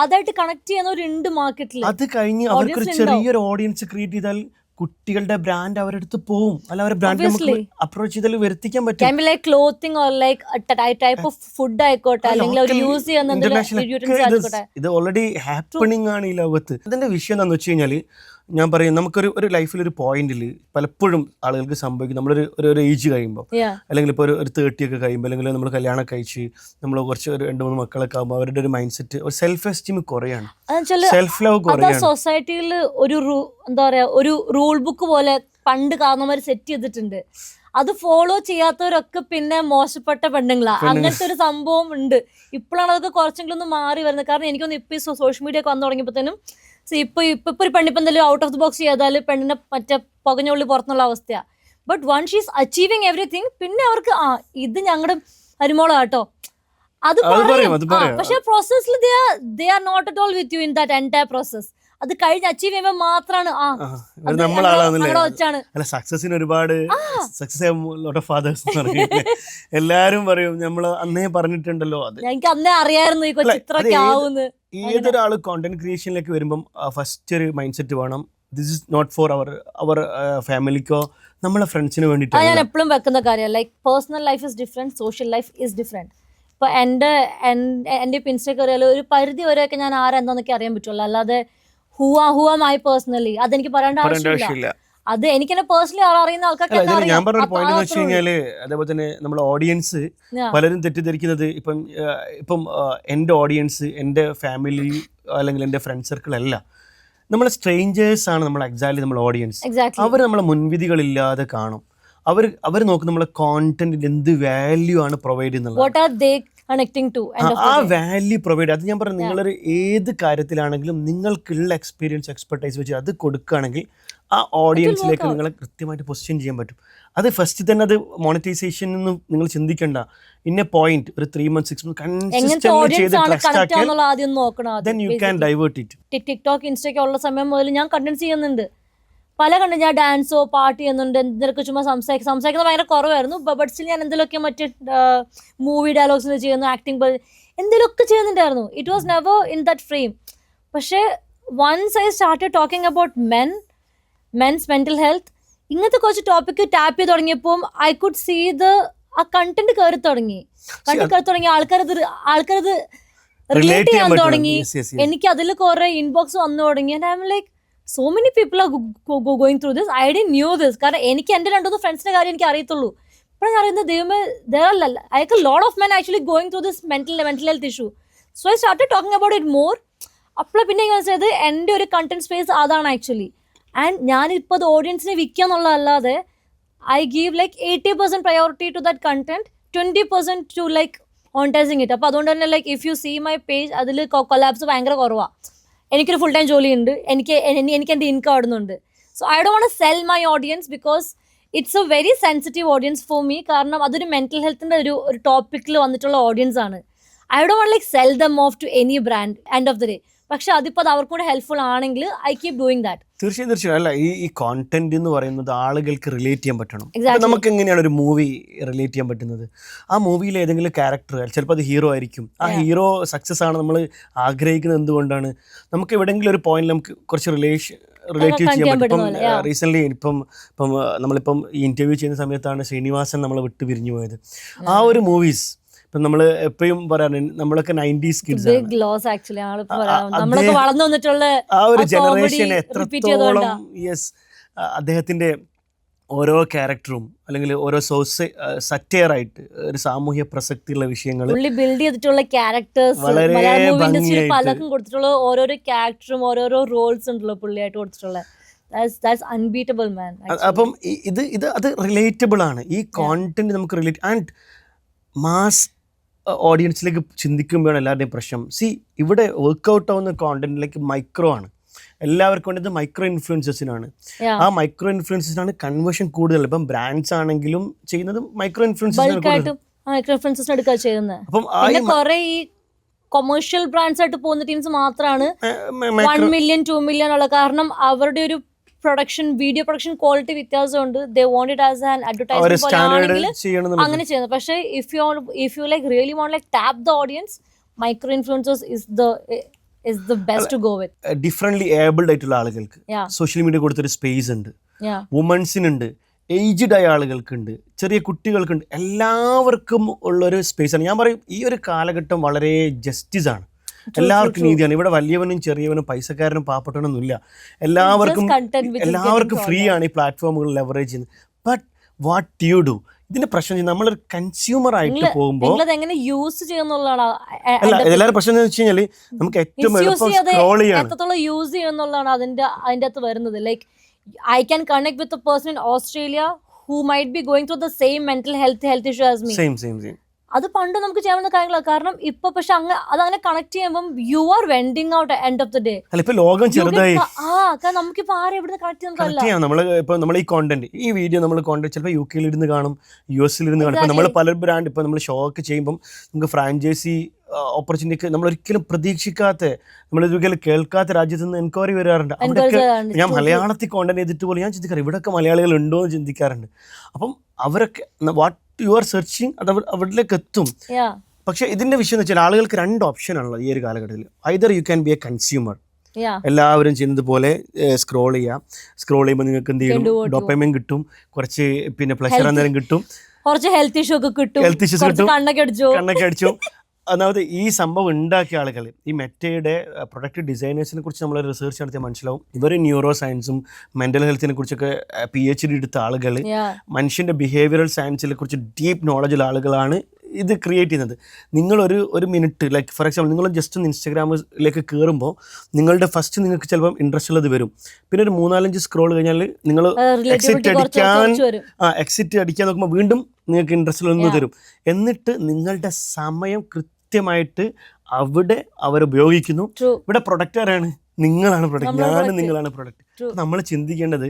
അതായിട്ട് കണക്ട് ചെയ്യുന്നവരുണ്ട് മാർക്കറ്റിൽ. അത് കഴിഞ്ഞ് അവർക്കൊരു ചെറിയൊരു ഓഡിയൻസ് ക്രിയേറ്റ് ചെയ്താൽ കുട്ടികളുടെ ബ്രാൻഡ് അവരുടെ അടുത്ത് പോവും. അല്ല അവരുടെ ബ്രാൻഡ് നമുക്ക് അപ്രോച്ച് ചെയ്താൽ വരുത്തിക്കാൻ പറ്റും. Clothing or like type of food ആയിക്കോട്ടെ, അല്ലെങ്കിൽ യൂസ് ചെയ്യുന്ന ഇത് ഓൾറെഡി ഹാപ്പണിങ് ആണ് ഈ ലോകത്ത്. ഇതിന്റെ വിഷയം എന്താണെന്ന് വെച്ച് കഴിഞ്ഞാൽ ഞാൻ പറയും, നമുക്കൊരു ലൈഫിലൊരു പോയിന്റിൽ പലപ്പോഴും ആളുകൾക്ക് സംഭവിക്കും. നമ്മളൊരു ഏജ് കഴിയുമ്പോൾ, അല്ലെങ്കിൽ ഇപ്പോൾ ഒരു 30 ഒക്കെ കഴിയുമ്പോൾ, അല്ലെങ്കിൽ നമ്മൾ കല്യാണം കഴിച്ച് നമ്മൾ കുറച്ച് ഒരു 2-3 മക്കളൊക്കെ ആകുമ്പോൾ അവരുടെ ഒരു മൈൻഡ് സെറ്റ്, ഒരു സെൽഫ് എസ്റ്റീം കുറയാണ്, സെൽഫ് ലവ് കുറയാണ്. സൊസൈറ്റിയിൽ എന്താ പറയാ ഒരു റൂൾ ബുക്ക് പോലെ പണ്ട് കാരണവന്മാർ സെറ്റ് ചെയ്തിട്ടുണ്ട്. അത് ഫോളോ ചെയ്യാത്തവരൊക്കെ പിന്നെ മോശപ്പെട്ട പെണ്ണുങ്ങളാ. അങ്ങനത്തെ ഒരു സംഭവം ഉണ്ട്. ഇപ്പോഴാണ് അതൊക്കെ കുറച്ചെങ്കിലും ഒന്ന് മാറി വരുന്നത്. കാരണം എനിക്കൊന്ന് ഇപ്പൊ ഈ സോഷ്യൽ മീഡിയ ഒക്കെ വന്നു തുടങ്ങിയപ്പോഴത്തേനും ഇപ്പൊ ഒരു പെണ്ണിപ്പം എന്തെങ്കിലും ഔട്ട് ഓഫ് ദി ബോക്സ് ചെയ്താൽ പെണ്ണിനെ മറ്റേ പുകഞ്ഞുള്ളി പുറത്തുള്ള അവസ്ഥയാണ്. But one she's achieving everything, പിന്നെ അവർക്ക് ഇത് ഞങ്ങളുടെ അരിമോളാ കേട്ടോ അത് പറയും. പക്ഷെ പ്രോസസ്സിൽ they are not at all with you in that entire process. അത് കഴിഞ്ഞ് അച്ചീവ് ചെയ്യുമ്പോൾ മാത്രമാണ് എല്ലാരും പറയും. നമ്മള് അന്നേ പറഞ്ഞിട്ടുണ്ടല്ലോ, അത് എനിക്ക് അന്നേ അറിയായിരുന്നു ഈ ചിത്രമൊക്കെ ആവുന്നു. ഏതൊരാള് കോണ്ടന്റ് ക്രിയേഷനിലേക്ക് വരുമ്പം ഫസ്റ്റ് ഒരു മൈൻഡ് സെറ്റ് വേണം, ദിസ് ഇസ് നോട്ട് ഫോർ അവർ ഫാമിലിക്കോ നമ്മളെ ഫ്രണ്ട്സിന് വേണ്ടിയിട്ടാണ്. ഞാൻ എപ്പോഴും വെക്കുന്ന കാര്യം like personal life is different, social life is different. ഇപ്പൊ എൻ്റെ ഇപ്പം ഇൻസ്റ്റയിൽ കയറിയാലും ഒരു പരിധി വരെയൊക്കെ ഞാൻ ആരെന്താന്നൊക്കെ അറിയാൻ പറ്റുള്ളൂ. അല്ലാതെ ഹൂ ആം ഐ പേഴ്സണലി അതെനിക്ക് പറയേണ്ട ആവശ്യമില്ല. അത് എനിക്ക് എന്നെ പേഴ്സണലി അറിയുന്ന ആൾക്കാർക്ക് ഞാൻ പറഞ്ഞ പോയിന്റ് എന്ന് വെച്ച് കഴിഞ്ഞാല്, അതേപോലെ തന്നെ നമ്മുടെ ഓഡിയൻസ് പലരും തെറ്റിദ്ധരിക്കുന്നത്, ഇപ്പം എൻ്റെ ഓഡിയൻസ് എൻ്റെ ഫാമിലി അല്ലെങ്കിൽ എൻ്റെ ഫ്രണ്ട് സർക്കിൾ അല്ല, നമ്മളെ സ്ട്രേഞ്ചേഴ്സ് ആണ് നമ്മൾ എക്സാക്ട്ലി നമ്മുടെ ഓഡിയൻസ്. അവർ നമ്മളെ മുൻവിധികളില്ലാതെ കാണും. അവർ നോക്കും നമ്മളെ കോണ്ടന്റിൽ എന്ത് വാല്യൂ ആണ് പ്രൊവൈഡ് ചെയ്യുന്നത്, ആ വാല്യൂ പ്രൊവൈഡ്. അത് ഞാൻ പറഞ്ഞു, നിങ്ങളൊരു ഏത് കാര്യത്തിലാണെങ്കിലും നിങ്ങൾക്കുള്ള എക്സ്പീരിയൻസ് എക്സ്പെർട്ടൈസ് വെച്ച് അത് കൊടുക്കുകയാണെങ്കിൽ ആ ഓഡിയൻസിലേക്ക് നിങ്ങളെ കൃത്യമായിട്ട് പൊസിഷൻ ചെയ്യാൻ പറ്റും. അത് ഫസ്റ്റ് തന്നെ അത് മോണിറ്റൈസേഷൻ ഒന്നും നിങ്ങൾ ചിന്തിക്കണ്ട. ഇന്ന പോയിന്റ് ഒരു 3 months 6 months കൺസിസ്റ്റന്റ് ചെയ്ത് ട്രസ്റ്റ് ആക്കിയാൽ then you can divert it. TikTok ഇൻസ്റ്റയൊക്കെ ഉള്ള സമയം മുതൽ ഞാൻ കണ്ടന്റ് ചെയ്യുന്നുണ്ട്. പല കണ്ട് ഞാൻ ഡാൻസോ പാട്ട് ചെയ്യുന്നുണ്ട്, എന്തൊക്കെ ചുമ്മാ സംസാരിക്കുന്നത് ഭയങ്കര കുറവായിരുന്നു. ബട്ട് സ്റ്റിൽ ഞാൻ എന്തെങ്കിലുമൊക്കെ മറ്റേ മൂവി ഡയലോഗ്സിന് ചെയ്യുന്നു, ആക്ടിങ് എന്തെങ്കിലുമൊക്കെ ചെയ്യുന്നുണ്ടായിരുന്നു. It was never in that frame. പക്ഷേ once I started talking about men's mental health, ഇങ്ങനത്തെ കുറച്ച് ടോപ്പിക് ടാപ്പ് ചെയ്ത് തുടങ്ങിയപ്പോൾ ഐ കുഡ് സീ ആ കണ്ടന്റ് കയറി തുടങ്ങി. ആൾക്കാരത് റിലേറ്റ് ചെയ്യാൻ തുടങ്ങി. എനിക്ക് അതിൽ കുറെ ഇൻബോക്സ് വന്നു തുടങ്ങി. And I M like, so many people are going through this. I didn't knew this. കാരണം എനിക്ക് എൻ്റെ 2-3 ഫ്രണ്ട്സിൻ്റെ കാര്യം എനിക്ക് അറിയത്തുള്ളൂ. ഇപ്പോഴാണ് അറിയുന്നത് ദൈവമേ, there are a lot of men actually going through this mental health issue. So I started talking about it more. അപ്പോൾ പിന്നെ മനസ്സിലായത് എൻ്റെ ഒരു കണ്ടന്റ് സ്പേസ് അതാണ് ആക്ച്വലി. ആൻഡ് ഞാനിപ്പോൾ അത് ഓഡിയൻസിനെ വിൽക്കുക എന്നുള്ളതല്ലാതെ I give like 80% priority to that content, 20% to like monetising it. അപ്പോൾ അതുകൊണ്ട് തന്നെ like if you see my page അതിൽ കൊലാബ്സ് ഭയങ്കര കുറവാണ്. എനിക്കൊരു ഫുൾ ടൈം ജോലിയുണ്ട്, എനിക്ക് എൻ്റെ ഇൻകം ആടുന്നുണ്ട്. So I don't want to sell my audience because it's a very sensitive audience for me. കാരണം അതൊരു മെന്റൽ ഹെൽത്തിന്റെ ഒരു ടോപ്പിക്കിൽ വന്നിട്ടുള്ള ഓഡിയൻസ് ആണ്. I don't want like sell them off to any brand end of the day. പക്ഷെ അതിപ്പോൾ അത് അവർക്കൂടെ ഹെൽപ്ഫുൾ ആണെങ്കിൽ ഐ കീപ് ഡൂയിങ് ദാറ്റ്. തീർച്ചയായും അല്ല, ഈ കോണ്ടന്റ് എന്ന് പറയുന്നത് ആളുകൾക്ക് റിലേറ്റ് ചെയ്യാൻ പറ്റണം. നമുക്ക് എങ്ങനെയാണ് ഒരു മൂവി റിലേറ്റ് ചെയ്യാൻ പറ്റുന്നത്? ആ മൂവിയിൽ ഏതെങ്കിലും ക്യാരക്ടർ, ചിലപ്പോൾ അത് ഹീറോ ആയിരിക്കും. ആ ഹീറോ സക്സസ് ആണ് നമ്മൾ ആഗ്രഹിക്കുന്നത്. എന്തുകൊണ്ടാണ്? നമുക്ക് എവിടെയെങ്കിലും ഒരു പോയിന്റ് നമുക്ക് കുറച്ച് റിലേറ്റീവ് ചെയ്യാൻ പറ്റും. റീസെൻ്റ്ലി ഇപ്പം നമ്മളിപ്പം ഈ ഇൻ്റർവ്യൂ ചെയ്യുന്ന സമയത്താണ് ശ്രീനിവാസൻ നമ്മളെ വിട്ട് പിരിഞ്ഞു പോയത്. ആ ഒരു മൂവീസ് ഇപ്പം നമ്മൾ എപ്പോഴും പറയാറുണ്ട്, നമ്മളൊക്കെ 90s കിഡ്സ് ആണ്. ആ ഒരു ജനറേഷൻ എത്രത്തോളം അദ്ദേഹത്തിൻ്റെ ഓരോ ക്യാരക്ടറും അല്ലെങ്കിൽ ഓരോ സറ്റയറായിട്ട് ഒരു സാമൂഹ്യ പ്രസക്തിയുള്ള വിഷയങ്ങൾ ബിൽഡ് ചെയ്തിട്ടുള്ള ക്യാരക്ടേഴ്സ് വളരെ പലർക്കും കൊടുത്തിട്ടുള്ള ഓരോരോ ക്യാരക്ടറും ഓരോരോ റോൾസ് ഉണ്ടല്ലോ പുള്ളിയായിട്ട് കൊടുത്തിട്ടുള്ള. അൺബീറ്റബിൾ മാൻ. അപ്പം അത് റിലേറ്റബിൾ ആണ്. ഈ കോണ്ടന്റ് നമുക്ക് റിലേറ്റ് ആൻഡ് മാസ് ഓഡിയൻസിലേക്ക് ചിന്തിക്കുമ്പോഴാണ് എല്ലാവരുടെയും പ്രശ്നം. ഇവിടെ വർക്ക്ഔട്ട് ആവുന്ന കോണ്ടന്റിലേക്ക് മൈക്രോ ആണ്. എല്ലാവർക്കും വേണ്ടത് മൈക്രോ ഇൻഫ്ലുവൻസേഴ്സിനാണ്. ആ മൈക്രോ ഇൻഫ്ലുവൻസേഴ്സിനാണ് കൺവേർഷൻ കൂടുതൽ. ഇപ്പം ബ്രാൻഡ്സ് ആണെങ്കിലും ചെയ്യുന്നത് മൈക്രോ ഇൻഫ്ലുവൻസേഴ്സിനാണ്. അപ്പം കുറെ ഈ കൊമേഴ്ഷ്യൽ ബ്രാൻഡ്സ് ആയിട്ട് പോകുന്ന ടീംസ് മാത്രമാണ് 1 million 2 million ഉള്ള. കാരണം അവരുടെ ഒരു വീഡിയോ പ്രൊഡക്ഷൻ ക്വാളിറ്റി വ്യത്യാസമുണ്ട്. They want it as an advertisement അങ്ങനെ ചെയ്യുന്നത്. പക്ഷേ if you like really want like tap the audience, micro influencers is the best to go with. Differently abled ആയിട്ടുള്ള ആളുകൾക്ക് സോഷ്യൽ മീഡിയ കൊടുത്തൊരു സ്പേസ് ഉണ്ട്. വുമൻസിനുണ്ട്, aged ആയ ആളുകൾക്കുണ്ട്, ചെറിയ കുട്ടികൾക്കുണ്ട്. എല്ലാവർക്കും ഉള്ളൊരു സ്പേസാണ്. ഞാൻ പറയും ഈ ഒരു കാലഘട്ടം വളരെ ജസ്റ്റിസ് ആണ്. എല്ലാവർക്കും നീതിയാണ്. ഇവിടെ വലിയവനും ചെറിയവനും പൈസക്കാരനും പാവപ്പെട്ടവനൊന്നുമില്ല. എല്ലാവർക്കും ഫ്രീ ആണ് ഈ പ്ലാറ്റ്ഫോമുകൾ ലെവറേജ് ചെയ്യുന്നത്. But what you do? ഇതിന്റെ പ്രശ്നം നമ്മളൊരു കൺസ്യൂമർ ആയിട്ട് പോകുമ്പോൾ യൂസ് ചെയ്യുന്നുള്ളതാണ്. എല്ലാവരും പ്രശ്നം എന്ന് വെച്ച് കഴിഞ്ഞാൽ നമുക്ക് ഏറ്റവും എളുപ്പം സ്ക്രോൾ ചെയ്യാണ്. എത്രത്തോളം യൂസ് ചെയ്യുന്നുള്ളതാണ് അതിന്റെ അകത്ത് വരുന്നത്. Like I can connect with a person in Australia who might be going through the same mental health issue as me. Same. അത് പണ്ട് നമുക്ക് ചെയ്യാവുന്ന കാര്യങ്ങളാണ്. കാരണം ഇപ്പൊ പക്ഷെ അതങ്ങനെ കണക്ട് ചെയ്യുമ്പോൾ you are vending out end of the day. ലോകം ചെറുതായി. നമുക്കിപ്പോ ആരെ എവിടെ കണക്ട് ചെയ്യാൻ നമ്മൾ ഈ കോണ്ടന്റ്, ഈ വീഡിയോ നമ്മൾ കോണ്ടന്റ് ചിലപ്പോൾ UK ഇരുന്ന് കാണും, US ഇരുന്ന് കാണും. ഇപ്പൊ നമ്മൾ പല ബ്രാൻഡ് ഇപ്പൊ നമ്മൾ ഷോ ഒക്കെ ചെയ്യുമ്പോൾ നമുക്ക് ഫ്രാഞ്ചൈസി ഓപ്പർച്യൂണിറ്റി നമ്മൾ ഒരിക്കലും പ്രതീക്ഷിക്കാത്ത, നമ്മൾ ഒരിക്കലും കേൾക്കാത്ത രാജ്യത്ത് നിന്ന് എൻക്വയറി വരാറുണ്ട്. അവിടെയൊക്കെ ഞാൻ മലയാളത്തിൽ കോണ്ടന്റ് ചെയ്തിട്ട് പോലും ഞാൻ ചിന്തിക്കാറ് ഇവിടെയൊക്കെ മലയാളികൾ ഉണ്ടോ എന്ന് ചിന്തിക്കാറുണ്ട്. അപ്പം അവരൊക്കെ വാട്ട് യു ആർ സെർച്ചിങ് അത് അവിടേക്ക് എത്തും. പക്ഷെ ഇതിന്റെ വിഷയം എന്ന് വെച്ചാൽ ആളുകൾക്ക് 2 ഓപ്ഷൻ ആണല്ലോ ഈ ഒരു കാലഘട്ടത്തിൽ. Either you can be A consumer, എല്ലാവരും ചെയ്യുന്നത് പോലെ സ്ക്രോൾ ചെയ്യുമ്പോൾ നിങ്ങൾക്ക് എന്ത് ചെയ്യും, ഡോപ്പമൈൻ കിട്ടും, കുറച്ച് പിന്നെ പ്ലഷർ അന്നേരം കിട്ടും, കുറച്ച് ഹെൽത്ത് ഇഷ്യൂസ് കിട്ടും, കണ്ണൊക്കെ അടിച്ചു. ഒന്നാമത് ഈ സംഭവം ഉണ്ടാക്കിയ ആളുകൾ, ഈ മെറ്റയുടെ പ്രൊഡക്റ്റ് ഡിസൈനേഴ്സിനെ കുറിച്ച് നമ്മൾ റിസർച്ച് നടത്തിയാൽ മനസ്സിലാവും ഇവർ ന്യൂറോ സയൻസും മെൻ്റൽ ഹെൽത്തിനെ കുറിച്ചൊക്കെ PhD എടുത്ത ആളുകൾ, മനുഷ്യൻ്റെ ബിഹേവിയറൽ സയൻസിനെ കുറിച്ച് ഡീപ്പ് നോളജുള്ള ആളുകളാണ് ഇത് ക്രിയേറ്റ് ചെയ്യുന്നത്. നിങ്ങളൊരു മിനിറ്റ് ലൈക്ക് ഫോർ എക്സാമ്പിൾ നിങ്ങൾ ജസ്റ്റ് ഒന്ന് ഇൻസ്റ്റാഗ്രാമിലേക്ക് കയറുമ്പോൾ നിങ്ങൾക്ക് ചിലപ്പം ഇൻട്രസ്റ്റ് ഉള്ളത് വരും. പിന്നെ ഒരു 3-4 സ്ക്രോൾ കഴിഞ്ഞാൽ നിങ്ങൾ എക്സിറ്റ് അടിക്കാൻ നോക്കുമ്പോൾ വീണ്ടും നിങ്ങൾക്ക് ഇൻട്രസ്റ്റ് ഒന്ന് തരും. എന്നിട്ട് നിങ്ങളുടെ സമയം കൃത്യമായിട്ട് അവിടെ അവരുപയോഗിക്കുന്നു. ഇവിടെ പ്രൊഡക്റ്റ് ആരാണ്? നിങ്ങളാണ് പ്രൊഡക്റ്റ്, നിങ്ങളാണ് പ്രൊഡക്റ്റ്. നമ്മൾ ചിന്തിക്കേണ്ടത്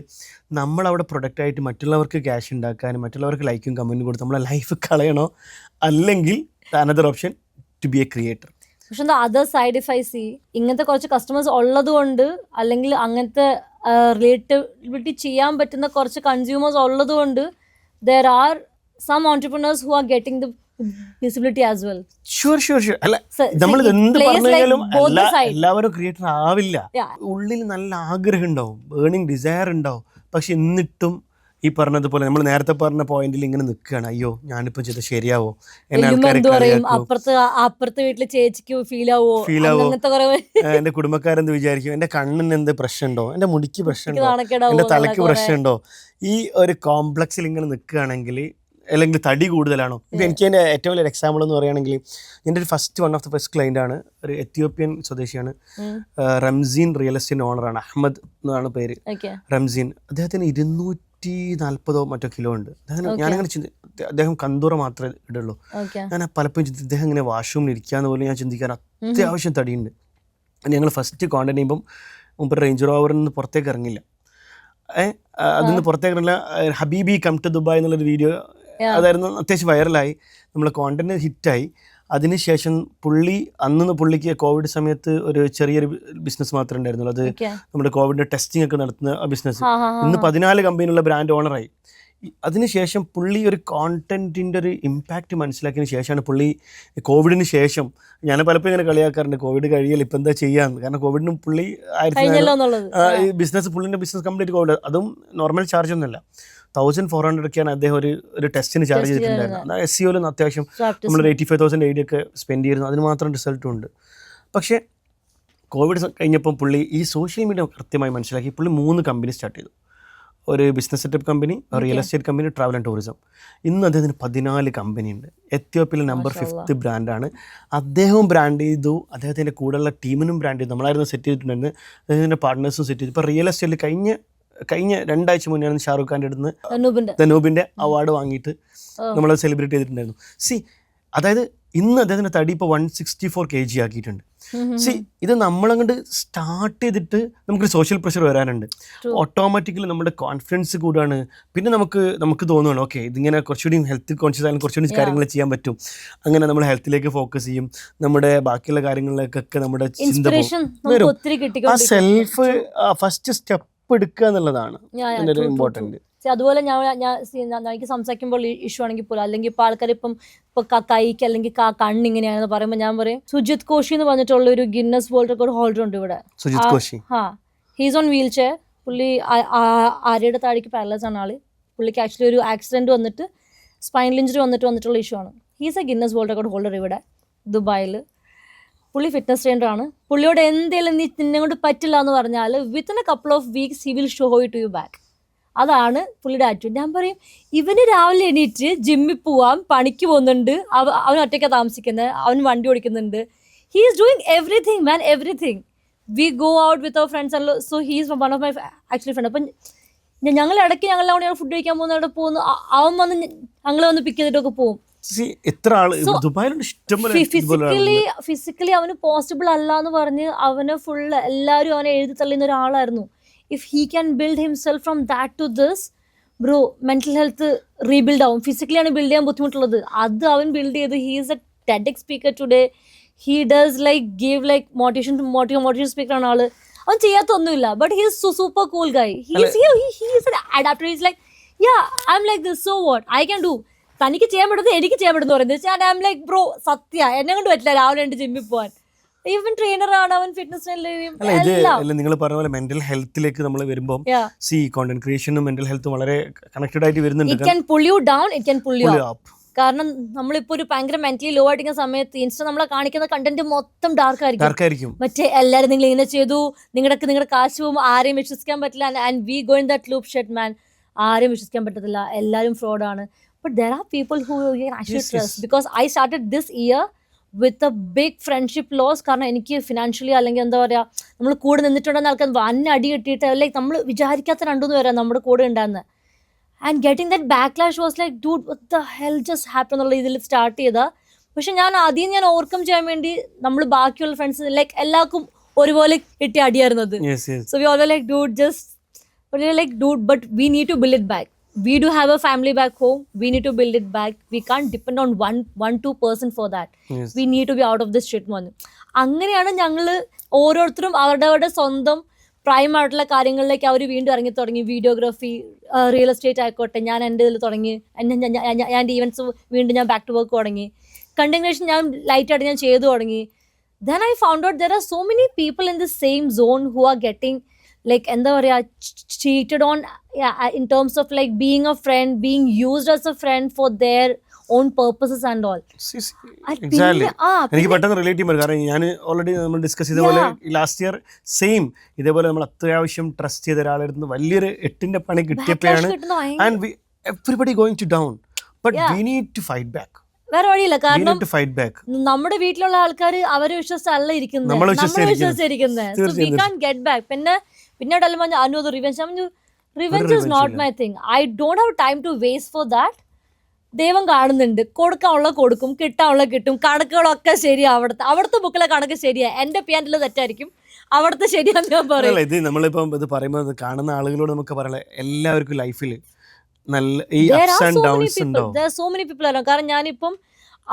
നമ്മളവിടെ പ്രൊഡക്റ്റായിട്ട് മറ്റുള്ളവർക്ക് ക്യാഷ് ഉണ്ടാക്കാനും മറ്റുള്ളവർക്ക് ലൈക്കും കമൻറ്റും കൊടുത്ത് നമ്മളെ ലൈഫ് കളയണോ, അല്ലെങ്കിൽ another option to be a creator. പക്ഷെ other side if I see ഇങ്ങനത്തെ കുറച്ച് കസ്റ്റമേഴ്സ് ഉള്ളത് കൊണ്ട്, അല്ലെങ്കിൽ അങ്ങനത്തെ റിലേറ്റബിലിറ്റി ചെയ്യാൻ പറ്റുന്ന കുറച്ച് കൺസ്യൂമേഴ്സ് ഉള്ളത് കൊണ്ട്, there are some entrepreneurs who are getting the visibility as well. Sure. അല്ല, നമ്മൾ എന്ത് പറഞ്ഞാലും എല്ലാവരും ക്രിയേറ്റർ ആവില്ല. ഉള്ളിൽ നല്ല ആഗ്രഹം ഉണ്ടാവും, ബേണിംഗ് ഡിസയർ ഉണ്ടാവും. പക്ഷെ എന്നിട്ടും ഈ പറഞ്ഞതുപോലെ നമ്മൾ നേരത്തെ പറഞ്ഞ പോയിന്റിൽ ഇങ്ങനെ നിൽക്കുകയാണ്. അയ്യോ ഞാനിപ്പോ ചെയ്ത ശരിയാവോ, അപ്പുറത്തെ വീട്ടിലെ ചേച്ചിക്ക് ഫീൽ ആവോ, എന്റെ കുടുംബക്കാരെന്ത് വിചാരിക്കും, എന്റെ കണ്ണിന് എന്ത് പ്രശ്നമുണ്ടോ, എന്റെ മുടിക്ക് പ്രശ്നമുണ്ടോ, എന്റെ തലയ്ക്ക് പ്രശ്നമുണ്ടോ, ഈ ഒരു കോംപ്ലക്സിൽ ഇങ്ങനെ നിൽക്കുകയാണെങ്കിൽ, അല്ലെങ്കിൽ തടി കൂടുതലാണോ. ഇപ്പം എനിക്ക് എൻ്റെ ഏറ്റവും വലിയൊരു എക്സാമ്പിൾ എന്ന് പറയുകയാണെങ്കിൽ എൻ്റെ ഒരു one of the first client ആണ്, ഒരു എത്യോപ്യൻ സ്വദേശിയാണ്, റംസീൻ റിയൽ എസ്റ്റേറ്റ് ഓണറാണ്, അഹമ്മദ് എന്നാണ് പേര്. റംസീൻ, അദ്ദേഹത്തിന് 240 മറ്റോ കിലോ ഉണ്ട്. ഞാനങ്ങനെ അദ്ദേഹം കന്തൂറ മാത്രമേ ഇടുള്ളൂ. ഞാൻ പലപ്പോഴും ഇദ്ദേഹം ഇങ്ങനെ വാഷ്റൂമിൽ ഇരിക്കാന്ന് പോലും ഞാൻ ചിന്തിക്കാൻ അത്യാവശ്യം തടിയുണ്ട്. ഞങ്ങൾ ഫസ്റ്റ് കോണ്ടന്റ് ചെയ്യുമ്പം മുമ്പ് റേഞ്ച് റോവറിൽ നിന്ന് പുറത്തേക്ക് ഇറങ്ങില്ല. അതിൽ നിന്ന് പുറത്തേക്ക് ഇറങ്ങില്ല. ഹബീബി കം ടു ദുബായ് എന്നുള്ളൊരു വീഡിയോ അതായിരുന്നു, അത്യാവശ്യം വൈറലായി, നമ്മളെ കോണ്ടന്റ് ഹിറ്റായി. അതിനുശേഷം പുള്ളിക്ക് കോവിഡ് സമയത്ത് ഒരു ചെറിയൊരു ബിസിനസ് മാത്രമേ ഉണ്ടായിരുന്നുള്ളൂ. അത് നമ്മുടെ കോവിഡിൻ്റെ ടെസ്റ്റിംഗ് ഒക്കെ നടത്തുന്ന ബിസിനസ്. ഇന്ന് 14 കമ്പനിയുള്ള ബ്രാൻഡ് ഓണറായി. അതിനുശേഷം പുള്ളി ഒരു കോണ്ടന്റിൻ്റെ ഒരു ഇമ്പാക്റ്റ് മനസ്സിലാക്കിയതിന് ശേഷമാണ് പുള്ളി കോവിഡിന് ശേഷം, ഞാൻ പലപ്പോഴും ഇങ്ങനെ കളിയാക്കാറുണ്ട്, കോവിഡ് കഴിയല്ല ഇപ്പം എന്താ ചെയ്യാന്ന്. കാരണം കോവിഡിനും പുള്ളി പുള്ളിൻ്റെ ബിസിനസ് കംപ്ലീറ്റ് കോവിഡ്, അതും നോർമൽ ചാർജ് ഒന്നുമല്ല, 1400 അദ്ദേഹം ഒരു ടെസ്റ്റിന് ചാർജ് ചെയ്തിട്ടുണ്ടായിരുന്നു. SEO അത്യാവശ്യം നമ്മൾ 85,000 AD ഒക്കെ സ്പെൻഡ് ചെയ്യുന്നു, അതിന് മാത്രം റിസൾട്ടും ഉണ്ട്. പക്ഷേ കോവിഡ് കഴിഞ്ഞപ്പം പുള്ളി ഈ സോഷ്യൽ മീഡിയ കൃത്യമായി മനസ്സിലാക്കി പുള്ളി 3 കമ്പനി സ്റ്റാർട്ട് ചെയ്തു. ഒരു business setup company, real estate company, travel and tourism. ഇന്ന് അദ്ദേഹത്തിന് 14 കമ്പനിയുണ്ട്. എത്യോപ്യയിലെ നമ്പർ 5th ബ്രാൻഡാണ്. അദ്ദേഹവും ബ്രാൻഡ് ചെയ്തു, അദ്ദേഹത്തിൻ്റെ കൂടെയുള്ള ടീമിനും ബ്രാൻഡ് ചെയ്തു. നമ്മളായിരുന്നു സെറ്റ് ചെയ്തിട്ടുണ്ടായിരുന്നു, അദ്ദേഹത്തിൻ്റെ പാർട്ട്നേഴ്സും സെറ്റ് ചെയ്തു. ഇപ്പോൾ റിയൽ എസ്റ്റേറ്റിൽ കഴിഞ്ഞ 2 ആഴ്ച മുന്നെയാണ് ഷാറുഖ് ഖാൻ്റെ അടുത്ത് ധനൂപിൻ്റെ അവാർഡ് വാങ്ങിയിട്ട് നമ്മൾ സെലിബ്രേറ്റ് ചെയ്തിട്ടുണ്ടായിരുന്നു. അതായത് ഇന്ന് അദ്ദേഹത്തിൻ്റെ തടി ഇപ്പോൾ 164 kg ആക്കിയിട്ടുണ്ട്. ഇത് നമ്മളങ്ങോട്ട് സ്റ്റാർട്ട് ചെയ്തിട്ട് നമുക്കൊരു സോഷ്യൽ പ്രഷർ വരാനുണ്ട്. ഓട്ടോമാറ്റിക്കലി നമ്മുടെ കോൺഫിഡൻസ് കൂടാണ്. പിന്നെ നമുക്ക് തോന്നുകയാണ് ഓക്കെ ഇതിങ്ങനെ കുറച്ചുകൂടി ഹെൽത്ത് കോൺഷ്യസ് ആയാലും കുറച്ചുകൂടി കാര്യങ്ങൾ ചെയ്യാൻ പറ്റും. അങ്ങനെ നമ്മൾ ഹെൽത്തിലേക്ക് ഫോക്കസ് ചെയ്യും, നമ്മുടെ ബാക്കിയുള്ള കാര്യങ്ങളിലേക്കൊക്കെ നമ്മുടെ ചിന്ത വരും. ആ സെൽഫ് ഫസ്റ്റ് സ്റ്റെപ്പ് എടുക്കുക എന്നുള്ളതാണ് എൻ്റെ ഒരു ഇമ്പോർട്ടൻറ്റ്. അതുപോലെ എനിക്ക് സംസാരിക്കുമ്പോൾ ഇഷ്യൂ ആണെങ്കിൽ പോലും, അല്ലെങ്കിൽ ഇപ്പോൾ ആൾക്കാർ ഇപ്പം കൈക്ക് അല്ലെങ്കിൽ കണ്ണിങ്ങനെയാണെന്ന് പറയുമ്പോൾ ഞാൻ പറയും സുജിത് കോഷി എന്ന് പറഞ്ഞിട്ടുള്ള ഒരു ഗിന്നസ് വേൾഡ് റെക്കോർഡ് ഹോൾഡർ ഉണ്ട് ഇവിടെ. Sujith Cauchy he's on wheel chair. പുള്ളി ആര്യയുടെ താഴേക്ക് പാരലൈസ് ആണ് ആള്. പുള്ളിക്ക് ആക്ച്വലി ഒരു ആക്സിഡന്റ് വന്നിട്ട് സ്പൈനൽ ഇഞ്ചറി വന്നിട്ടുള്ള ഇഷ്യൂ ആണ്. He's A Guinness world record holder ഇവിടെ ദുബായിൽ. പുള്ളി ഫിറ്റ്നസ് ട്രെയിനർ ആണ്. പുള്ളിയോട് എന്തെങ്കിലും നിന്നെ കൊണ്ട് പറ്റില്ല എന്ന് പറഞ്ഞാൽ within A couple of weeks he will show it you back. അതാണ് പുള്ളിയുടെ ആറ്റിറ്റ്യൂഡ്. ഞാൻ പറയും ഇവന് രാവിലെ എണീറ്റ് ജിമ്മിൽ പോവാം, പണിക്ക് പോകുന്നുണ്ട്, അവൻ ഒറ്റയ്ക്കാണ് താമസിക്കുന്നത്, അവൻ വണ്ടി ഓടിക്കുന്നുണ്ട്. He is doing everything man, everything. We go out with our friends and so he is one of my actually friend. അപ്പം ഞങ്ങൾ ഇടയ്ക്ക് ഞങ്ങളവിടെ ഫുഡ് കഴിക്കാൻ പോകുന്നവിടെ പോകുന്നു, അവൻ വന്ന് ഞങ്ങൾ വന്ന് പിക്ക് ചെയ്തിട്ടൊക്കെ പോകും. ഫിസിക്കലി അവന് പോസിബിൾ അല്ല എന്ന് പറഞ്ഞ് അവന് ഫുള്ള് എല്ലാവരും അവനെ എഴുതി തള്ളുന്ന ഒരാളായിരുന്നു. If he can build himself from that to this, bro, mental health rebuild ആവും. ഫിസിക്കലി ആണ് ബിൽഡ് ചെയ്യാൻ ബുദ്ധിമുട്ടുള്ളത്, അത് അവൻ ബിൽഡ് ചെയ്ത്. He is A TEDx speaker today. He does like give like motivation speaker ആണ് ആള്. അവൻ ചെയ്യാത്തൊന്നുമില്ല, but he is super cool guy. He is an adapter. He's like, yeah, I'm like this, so what I can do. തനിക്ക് ചെയ്യാൻ പറ്റുന്നത് എനിക്ക് ചെയ്യാൻ പറ്റുന്ന പറയുന്നത്. and I'm like, bro, സത്യ എന്നെ കൊണ്ട് പറ്റില്ല രാവിലെ എൻ്റെ ജിമ്മിൽ പോകാൻ. ഈവൻ ട്രെയിനറാണ് അവൻ, ഫിറ്റ്നസ് നിങ്ങൾ പറഞ്ഞ പോലെ മെന്റൽ ഹെൽത്തിലേക്ക് നമ്മൾ വരുമ്പോൾ കോണ്ടന്റ് ക്രിയേഷനും മെന്റൽ ഹെൽത്തും വളരെ കണക്റ്റഡ് ആയിട്ട് വരുന്നുണ്ട്. It can pull you down, it can pull U up. കാരണം നമ്മളിപ്പോ ഒരു ഭയങ്കര മെന്റലി ലോ ആയിരിക്കുന്ന സമയത്ത് ഇൻസ്റ്റ നമ്മളെ കാണിക്കുന്ന കണ്ടന്റ് മൊത്തം ഡാർക്ക് ആയിരിക്കും. മറ്റേ എല്ലാവരും നിങ്ങൾ ഇങ്ങനെ ചെയ്തു, നിങ്ങളുടെ കാശ് പോകും, ആരെയും വിശ്വസിക്കാൻ പറ്റില്ല. And we go in that loop shit man. ആരെയും വിശ്വസിക്കാൻ പറ്റത്തില്ല, എല്ലാവരും ഫ്രോഡാണ്. But there are people who actually trust. Because I started this year with a big friendship loss. കാരണം എനിക്ക് ഫിനാൻഷ്യലി അല്ലെങ്കിൽ എന്താ പറയുക, നമ്മൾ കൂടെ നിന്നിട്ടുണ്ടെന്ന് ആൾക്കാർ വന്ന അടി കിട്ടിയിട്ട് ലൈക്ക് നമ്മൾ വിചാരിക്കാത്ത 2-3 പേരാണ് നമ്മുടെ കൂടെ ഉണ്ടാകുന്നത്. And getting that backlash was like dude what the hell just happen എന്നുള്ള ഇതിൽ സ്റ്റാർട്ട് ചെയ്താൽ. പക്ഷെ ഞാൻ ഓവർകം ചെയ്യാൻ വേണ്ടി നമ്മൾ ബാക്കിയുള്ള ഫ്രണ്ട്സ് ലൈക്ക് എല്ലാവർക്കും ഒരുപോലെ കിട്ടിയ അടിയായിരുന്നത്. So we always like dude but we need to build it back. We do have a family back home. We need to build it back. We can't depend on one 2% for that. Yes. We need to be out of this shit one. അങ്ങനെയാണ് ഞങ്ങൾ ഓരോരുത്തരും അവരുടെ സ്വന്തം പ്രൈമായിട്ടുള്ള കാര്യങ്ങളിലേക്ക് അവർ വീണ്ടും ഇറങ്ങി തുടങ്ങി. Videography, real estate ആയിക്കോട്ടെ, ഞാൻ എൻ്റെ ഇതിൽ തുടങ്ങി. ഞാൻ ഈവൻസ് വീണ്ടും ഞാൻ ബാക്ക് ടു വർക്ക് തുടങ്ങി. കണ്ടന്റ് ക്രിയേഷൻ ഞാൻ ലൈറ്റായിട്ട് ഞാൻ ചെയ്തു തുടങ്ങി. Then I found out there are so many people in the same zone who are getting like എന്താ പറയുക cheated on in terms of like being a friend, being used as a friend for their own purposes and all. എനിക്ക് പെട്ടെന്ന് relate ചെയ്യാൻ പറ്റും. കാരണം ഞാൻ already നമ്മൾ discuss ചെയ്ത പോലെ ലാസ്റ്റ് ഇയർ സെയിം ഇതേപോലെ നമ്മൾ അത്യാവശ്യം ട്രസ്റ്റ് ചെയ്ത ഒരാളായിരുന്നു. വലിയൊരു 8ന്റെ പണി കിട്ടിയപ്പോഴാണ് and everybody going to down, but we need to fight back. വേറെ വഴിയില്ല. കാരണം നമ്മുടെ വീട്ടിലുള്ള ആൾക്കാർ അവരെ വിശ്വസിച്ചല്ല ഇരിക്കുന്നത്, നമ്മളെ വിശ്വസിച്ചിരിക്കുന്നത്. So we can get back. പിന്നെ revenge is not my thing. I don't have time to waste for that. ദൈവം കാണുന്നുണ്ട്. കൊടുക്കാനുള്ള കൊടുക്കും, കിട്ടാനുള്ള കിട്ടും. കണക്കുകളൊക്കെ ശരിയാ. അവിടുത്തെ ബുക്കിലെ കണക്ക് ശരിയാ. എന്റെ പിയാൻഡിൽ തെറ്റായിരിക്കും, അവിടുത്തെ ശരിയാന്ന് ഞാൻ പറയും. ഇത് നമ്മളിപ്പം ഇത് പറയുമ്പോൾ കാണുന്ന ആളുകളോട് നമുക്ക് പറയാം, എല്ലാവർക്കും ലൈഫിൽ നല്ല ഈ There ups are and so many downs people. ഉണ്ടാവും. There are so many people around. കാരണം ഞാനിപ്പം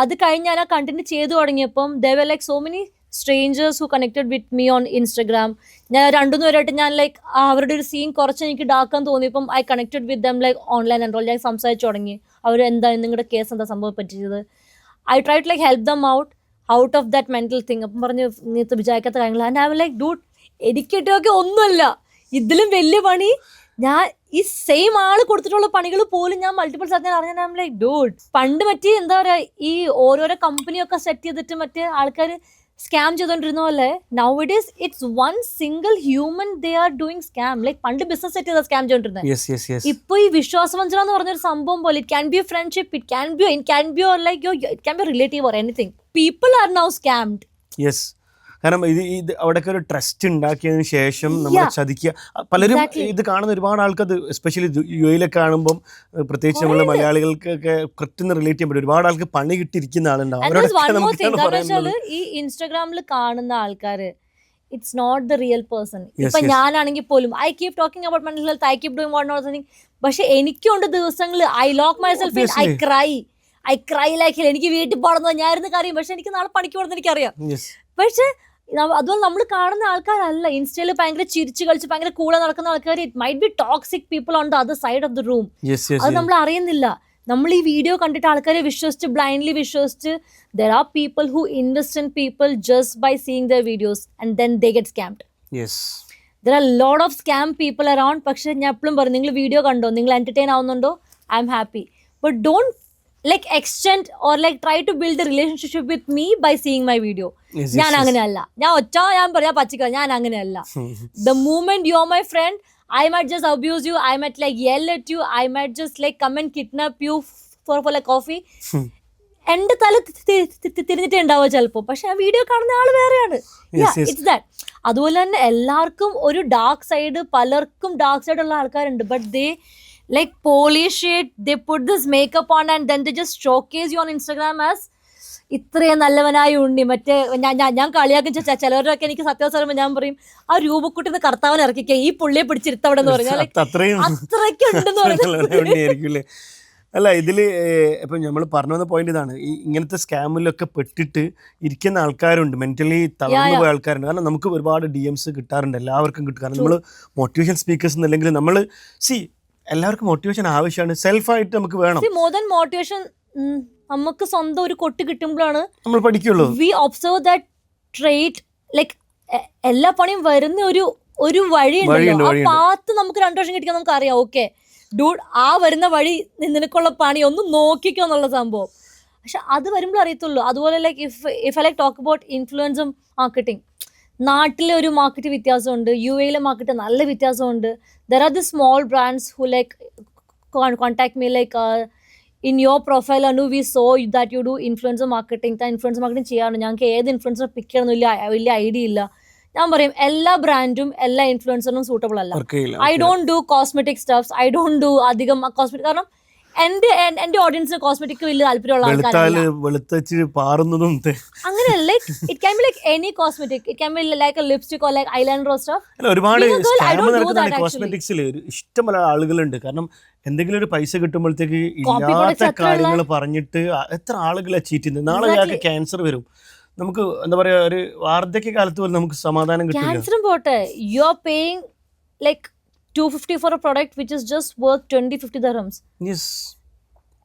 അത് കഴിഞ്ഞ് ഞാൻ ആ കണ്ടന്റ് ചെയ്തു തുടങ്ങിയപ്പം there were like so many strangers who connected with me on Instagram. ഞാൻ 2-3 പേരായിട്ട് ഞാൻ ലൈക്ക് അവരുടെ ഒരു സീൻ കുറച്ച് എനിക്ക് ഡാക്കാൻ തോന്നിയപ്പം I connected with them like online and all. ഞാൻ സംസാരിച്ചു തുടങ്ങി, അവർ എന്താ നിങ്ങളുടെ കേസ് എന്താ സംഭവം പറ്റിയത്. I try to like help them out of that mental thing. അപ്പം പറഞ്ഞ് ഇങ്ങനത്തെ വിചാരിക്കാത്ത കാര്യങ്ങൾ. And I was like dude, എനിക്കിട്ടൊക്കെ ഒന്നുമല്ല, ഇതിലും വലിയ പണി ഞാൻ ഈ സെയിം ആള് കൊടുത്തിട്ടുള്ള പണികൾ പോലും ഞാൻ മൾട്ടിപ്പിൾ സ്ഥലത്ത് ഞാൻ അറിഞ്ഞാൽ ഐ ലൈക്ക് ഡൂഡ്. പണ്ട് മറ്റേ എന്താ പറയാ, ഈ ഓരോരോ കമ്പനിയൊക്കെ സെറ്റ് ചെയ്തിട്ട് മറ്റേ ആൾക്കാർ സ്കാം ചെയ്തോണ്ടിരുന്ന പോലെ now it is it's one single human they are doing scam. Like പണ്ട് ബിസിനസ് സെറ്റ് ചെയ്ത സ്കാം ചെയ്തോണ്ടിരുന്നത്. ഇപ്പൊ ഈ വിശ്വാസവഞ്ചന എന്ന് പറഞ്ഞൊരു സംഭവം പോലെ, it can be a friendship, it can be like it can be relative or anything. People are now scammed. Yes, കാരണം ഇത് അവിടെയൊക്കെ ഒരു ട്രസ്റ്റ് ഉണ്ടാക്കിയതിന് ശേഷം നമ്മൾ ചതിക്കുക. പലരും ഇത് കാണുന്ന ഒരുപാട് ആൾക്കത്, എസ്പെഷ്യലി യു എയിലൊക്കെ കാണുമ്പോൾ, പ്രത്യേകിച്ച് നമ്മൾ മലയാളികൾക്കൊക്കെ കൃത്യം റിലേറ്റ് ചെയ്യാൻ പറ്റും. ഒരുപാട് ആൾക്ക് പണി കിട്ടിയിരിക്കുന്ന ആളുണ്ടാവും. ഈ ഇൻസ്റ്റാഗ്രാമിൽ കാണുന്ന ആൾക്കാര് it's not the real person. ഇപ്പൊ ഞാനാണെങ്കിൽ പോലും I keep talking about mental health, I keep doing what not something. പക്ഷെ എനിക്കുണ്ട് ദിവസങ്ങളിൽ I lock myself in, I cry like എനിക്ക് വീട്ടിൽ പോകണമെന്നോ ഞാൻ ഇരുന്ന് കറിയും, പക്ഷെ എനിക്ക് നാളെ പണിക്ക് പോകണമെന്ന് എനിക്കറിയാം. പക്ഷെ അതുപോലെ നമ്മൾ കാണുന്ന ആൾക്കാരല്ല. ഇൻസ്റ്റയിൽ ഭയങ്കര ചിരിച്ചു കളിച്ച് ഭയങ്കര കൂടെ നടക്കുന്ന ആൾക്കാർ, it might be toxic people on the other side of the room. അത് നമ്മൾ അറിയുന്നില്ല. നമ്മൾ ഈ വീഡിയോ കണ്ടിട്ട് ആൾക്കാരെ വിശ്വസിച്ച് ബ്ലൈൻഡ്ലി വിശ്വസിച്ച് there are people who invest in people just by seeing their videos and then they get scammed. Yes, there are a lot of scam people around. പക്ഷെ ഞാൻ എപ്പോഴും പറയും, നിങ്ങൾ വീഡിയോ കണ്ടോ, നിങ്ങൾ എന്റർടൈൻ ആവുന്നുണ്ടോ, I am happy. But don't like extend or like try to build a relationship with me by seeing my video. ഞാൻ അങ്ങനെയല്ല. ഞാൻ പറയാ പച്ചക്ക, ഞാൻ അങ്ങനെയല്ല. The moment you are my friend, I might just abuse you, I might like yell at you, I might just like come and kidnap you for like coffee. എന്റെ തല തിരിഞ്ഞിട്ടേ ഉണ്ടാവുക ചിലപ്പോ, പക്ഷെ ആ വീഡിയോ കാണുന്ന ആള് വേറെയാണ്. It's that. അതുപോലെ തന്നെ എല്ലാവർക്കും ഒരു ഡാർക്ക് സൈഡ്, പലർക്കും ഡാർക്ക് സൈഡ് ഉള്ള ആൾക്കാരുണ്ട്. But they like polish it, they put this makeup on and then they just showcase you on Instagram as ഇത്രയും നല്ലവനായ ഉണ്ണി. മറ്റേ ഞാൻ കളിയാക്കും ചിലവരൊക്കെ എനിക്ക് സത്യവസരം ഞാൻ പറയും, ആ രൂപക്കുട്ടിന്ന് കർത്താവിനെ ഇറക്കിക്ക, ഈ പുള്ളിയെ പിടിച്ചിരുത്തവിടെ എന്ന് പറഞ്ഞാൽ അത്രയ്ക്ക് ഉണ്ടെന്ന് പറയുന്നത്. അല്ല, ഇതില് ഇപ്പം നമ്മൾ പറഞ്ഞു വന്ന പോയിന്റ് ഇതാണ്, ഈ ഇങ്ങനത്തെ സ്കാമിലൊക്കെ പെട്ടിട്ട് ഇരിക്കുന്ന ആൾക്കാരുണ്ട്, മെന്റലി തളർന്നു പോയ ആൾക്കാരുണ്ട്. കാരണം നമുക്ക് ഒരുപാട് DMs കിട്ടാറുണ്ട്, എല്ലാവർക്കും കിട്ടും. കാരണം നമ്മൾ മോട്ടിവേഷൻ സ്പീക്കേഴ്സ് എന്നല്ലെങ്കിൽ നമ്മൾ എല്ലാവർക്കും മോട്ടിവേഷൻ ആവശ്യമാണ്, സെൽഫായിട്ട് നമുക്ക് വേണം. മോർ ദാൻ മോട്ടിവേഷൻ, നമുക്ക് സ്വന്തം ഒരു കൊട്ട് കിട്ടുമ്പോഴാണ് നമ്മൾ പഠിക്കുള്ളൂ. We observe that trait. Like എല്ലാ പണിയും വരുന്ന ഒരു വഴി ഉണ്ടല്ലോ, ആ പാത്ത് നമുക്ക് 2 വർഷം കിട്ടിയാൽ നമുക്ക് അറിയാം, ഓക്കെ ഡൂഡ് ആ വരുന്ന വഴി നിനക്കുള്ള പണി ഒന്ന് നോക്കിക്കോ എന്നുള്ള സംഭവം. പക്ഷെ അത് വരുമ്പോൾ അറിയത്തുള്ളൂ. അതുപോലെ like if I like talk about ഇൻഫ്ലുവൻസും മാർക്കറ്റിംഗ്, നാട്ടിലെ ഒരു മാർക്കറ്റ് വ്യത്യാസമുണ്ട്, UAയിലെ മാർക്കറ്റ് നല്ല വ്യത്യാസമുണ്ട്. There are the small brands who like contact me like in your profile Anu we saw that you do influencer marketing. Influencer marketing ചെയ്യാറുണ്ട്, ഞങ്ങൾക്ക് ഏത് influencer പിക്ക് ചെയ്യണമെന്ന് വലിയ ഐഡിയ ഇല്ല. ഞാൻ പറയും എല്ലാ ബ്രാൻഡും എല്ലാ ഇൻഫ്ലുവൻസറിനും സൂട്ടബിൾ അല്ല. I don't do cosmetic stuffs, I don't do അധികം കോസ്മെറ്റിക്. കാരണം എന്റെ ഓഡിയൻസിന് കോസ്മെറ്റിക് വലിയ താല്പര്യമുള്ള ആൾക്കാരല്ല. അങ്ങനെയല്ല, like it can be like any cosmetic, it can be like A lipstick or like eyeliner or stuff. ഒരുപാട് കോസ്മെറ്റിക്സിൽ ഇഷ്ടംപോലെ ആളുകളുണ്ട്. കാരണം എന്തെങ്കിലും ഒരു പൈസ കിട്ടുമ്പോഴത്തേക്ക് ഇല്ലാത്ത കാര്യങ്ങൾ പറഞ്ഞിട്ട് എത്ര ആളുകളെ ചീറ്റ് ചെയ്യുന്നത്. നാളെ ഇയാൾക്ക് ക്യാൻസർ വരും, നമുക്ക് എന്താ പറയാ, ഒരു വാർദ്ധക്യ കാലത്ത് പോലും നമുക്ക് സമാധാനം കിട്ടില്ല. ക്യാൻസറും പോട്ടെ, you are paying like $250 for a product which is just worth 20-50 dirhams. Yes.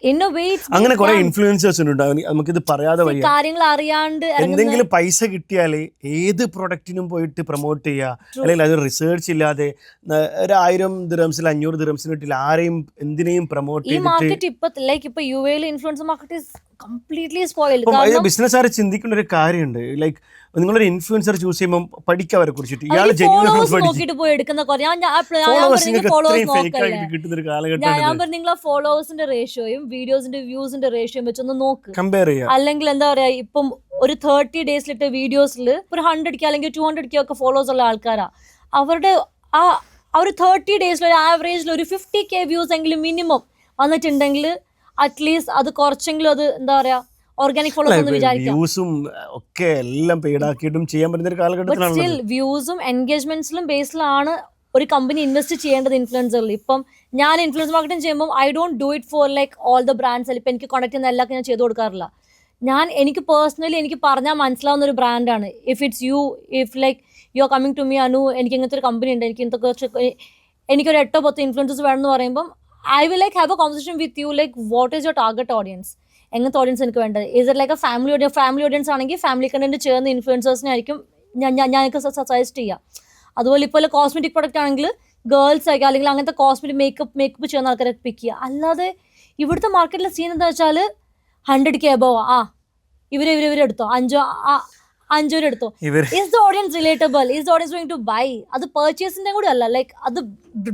In a way it's അങ്ങനെ കുറെ ഇൻഫ്ലുവൻസേഴ്സ് ഉണ്ട്, നമുക്കിത് പറയാതെ വയ്യ. കാര്യങ്ങൾ അറിയാണ്ട് എന്തെങ്കിലും പൈസ കിട്ടിയാല് ഏത് പ്രൊഡക്റ്റിനും പോയിട്ട് പ്രൊമോട്ട് ചെയ്യുക, അല്ലെങ്കിൽ അത് റിസർച്ച് ഇല്ലാതെ 1000 dirhams 500 dirhams കിട്ടില്ല ആരെയും എന്തിനേയും പ്രൊമോട്ട് ചെയ്തിട്ട്. ഈ മാർക്കറ്റ് ഇപ്പൊ UAയിൽ influencer market is completely spoiled. ബിസിനസ്സുകാരെ ചിന്തിക്കേണ്ട ഒരു കാര്യമുണ്ട്, ലൈക്ക് നിങ്ങളൊരു ഇൻഫ്ലുവൻസർ ചൂസ് ചെയ്യുമ്പോൾ പഠിക്കുക അവരെ കുറിച്ചിട്ട്. ഇയാൾ നോക്കിട്ട് പോയി എടുക്കുന്ന നിങ്ങളെ ഫോളോവേഴ്സിന്റെ റേഷ്യോയും വീഡിയോസിന്റെ വ്യൂസിന്റെ റേഷ്യോയും വെച്ചൊന്ന് നോക്ക്, കമ്പയർ ചെയ്യുക. അല്ലെങ്കിൽ എന്താ പറയാ, ഇപ്പം ഒരു 30 ഡേയ്സിലിട്ട വീഡിയോസിൽ ഒരു 100K അല്ലെങ്കിൽ 200K ഒക്കെ ഫോളോവേഴ്സ് ഉള്ള ആൾക്കാരാ. അവരുടെ ആ ഒരു 30 ഡേയ്സിൽ ഒരു ആവറേജിൽ ഒരു 50K വ്യൂസ് എങ്കിലും മിനിമം വന്നിട്ടുണ്ടെങ്കിൽ അറ്റ്ലീസ്റ്റ് അത് കുറച്ചെങ്കിലും അത് എന്താ പറയാ ഓർഗാനിക് ഫോളോവേഴ്സ് എന്ന് വിചാരിക്കാം. വ്യൂസും ഒക്കെ എല്ലാം പെയ്ഡ് ആക്കിയിട്ടും ചെയ്യാൻ പറ്റുന്ന ഒരു ബട്ട് കാലഘട്ടത്തിലാണ് സ്റ്റിൽ വ്യൂസും എൻഗേജ്മെന്റ്സിലും ബേസിലാണ് ഒരു കമ്പനി ഇൻവെസ്റ്റ് ചെയ്യേണ്ടത് ഇൻഫ്ലുവൻസറിൽ. ഇപ്പം ഞാൻ ഇൻഫ്ലുവൻസ് മാർക്കറ്റിംഗ് ചെയ്യുമ്പോൾ I don't do it for like all the brands. ഇപ്പം എനിക്ക് കോൺടാക്ട് ചെയ്യുന്ന എല്ലാവർക്കും ഞാൻ ചെയ്ത് കൊടുക്കാറില്ല. എനിക്ക് പേഴ്സണലി എനിക്ക് പറഞ്ഞാൽ മനസ്സിലാവുന്ന ഒരു ബ്രാൻഡാണ്. If it's you, if like you are coming to me, Anu എനിക്ക് ഇങ്ങനത്തെ ഒരു കമ്പനി ഉണ്ട്, എനിക്കൊരു 8-10 ഇൻഫ്ലുവൻസേഴ്സ് വേണമെന്ന് പറയുമ്പം I will like have A conversation with you like what is your target audience, എങ്ങനത്തെ ഓഡിയൻസ് എനിക്ക് വേണ്ടത്. Is it like A family audience ആണെങ്കിൽ ഫാമിലി കണ്ടന്റ് ചേർന്ന ഇൻഫ്ലുവൻസേഴ്സിനായിരിക്കും ഞങ്ങൾക്ക് സജസ്റ്റ് ചെയ്യുക. അതുപോലെ ഇപ്പോൾ കോസ്മെറ്റിക് പ്രൊഡക്റ്റ് ആണെങ്കിൽ ഗേൾസ് ആയിരിക്കും, അല്ലെങ്കിൽ അങ്ങനത്തെ കോസ്മെറ്റിക് മേക്കപ്പ് ചെയ്യുന്ന ആൾക്കാരെ പിക്ക് ചെയ്യുക. അല്ലാതെ ഇവിടുത്തെ മാർക്കറ്റിലെ സീൻ എന്താ വെച്ചാൽ 100K above ഇവരെടുത്തോ 5 എടുത്തോ. Is the audience relatable, is the audience going to buy? അത് പർച്ചേസിന്റെ കൂടി അല്ല, ലൈക്ക് അത്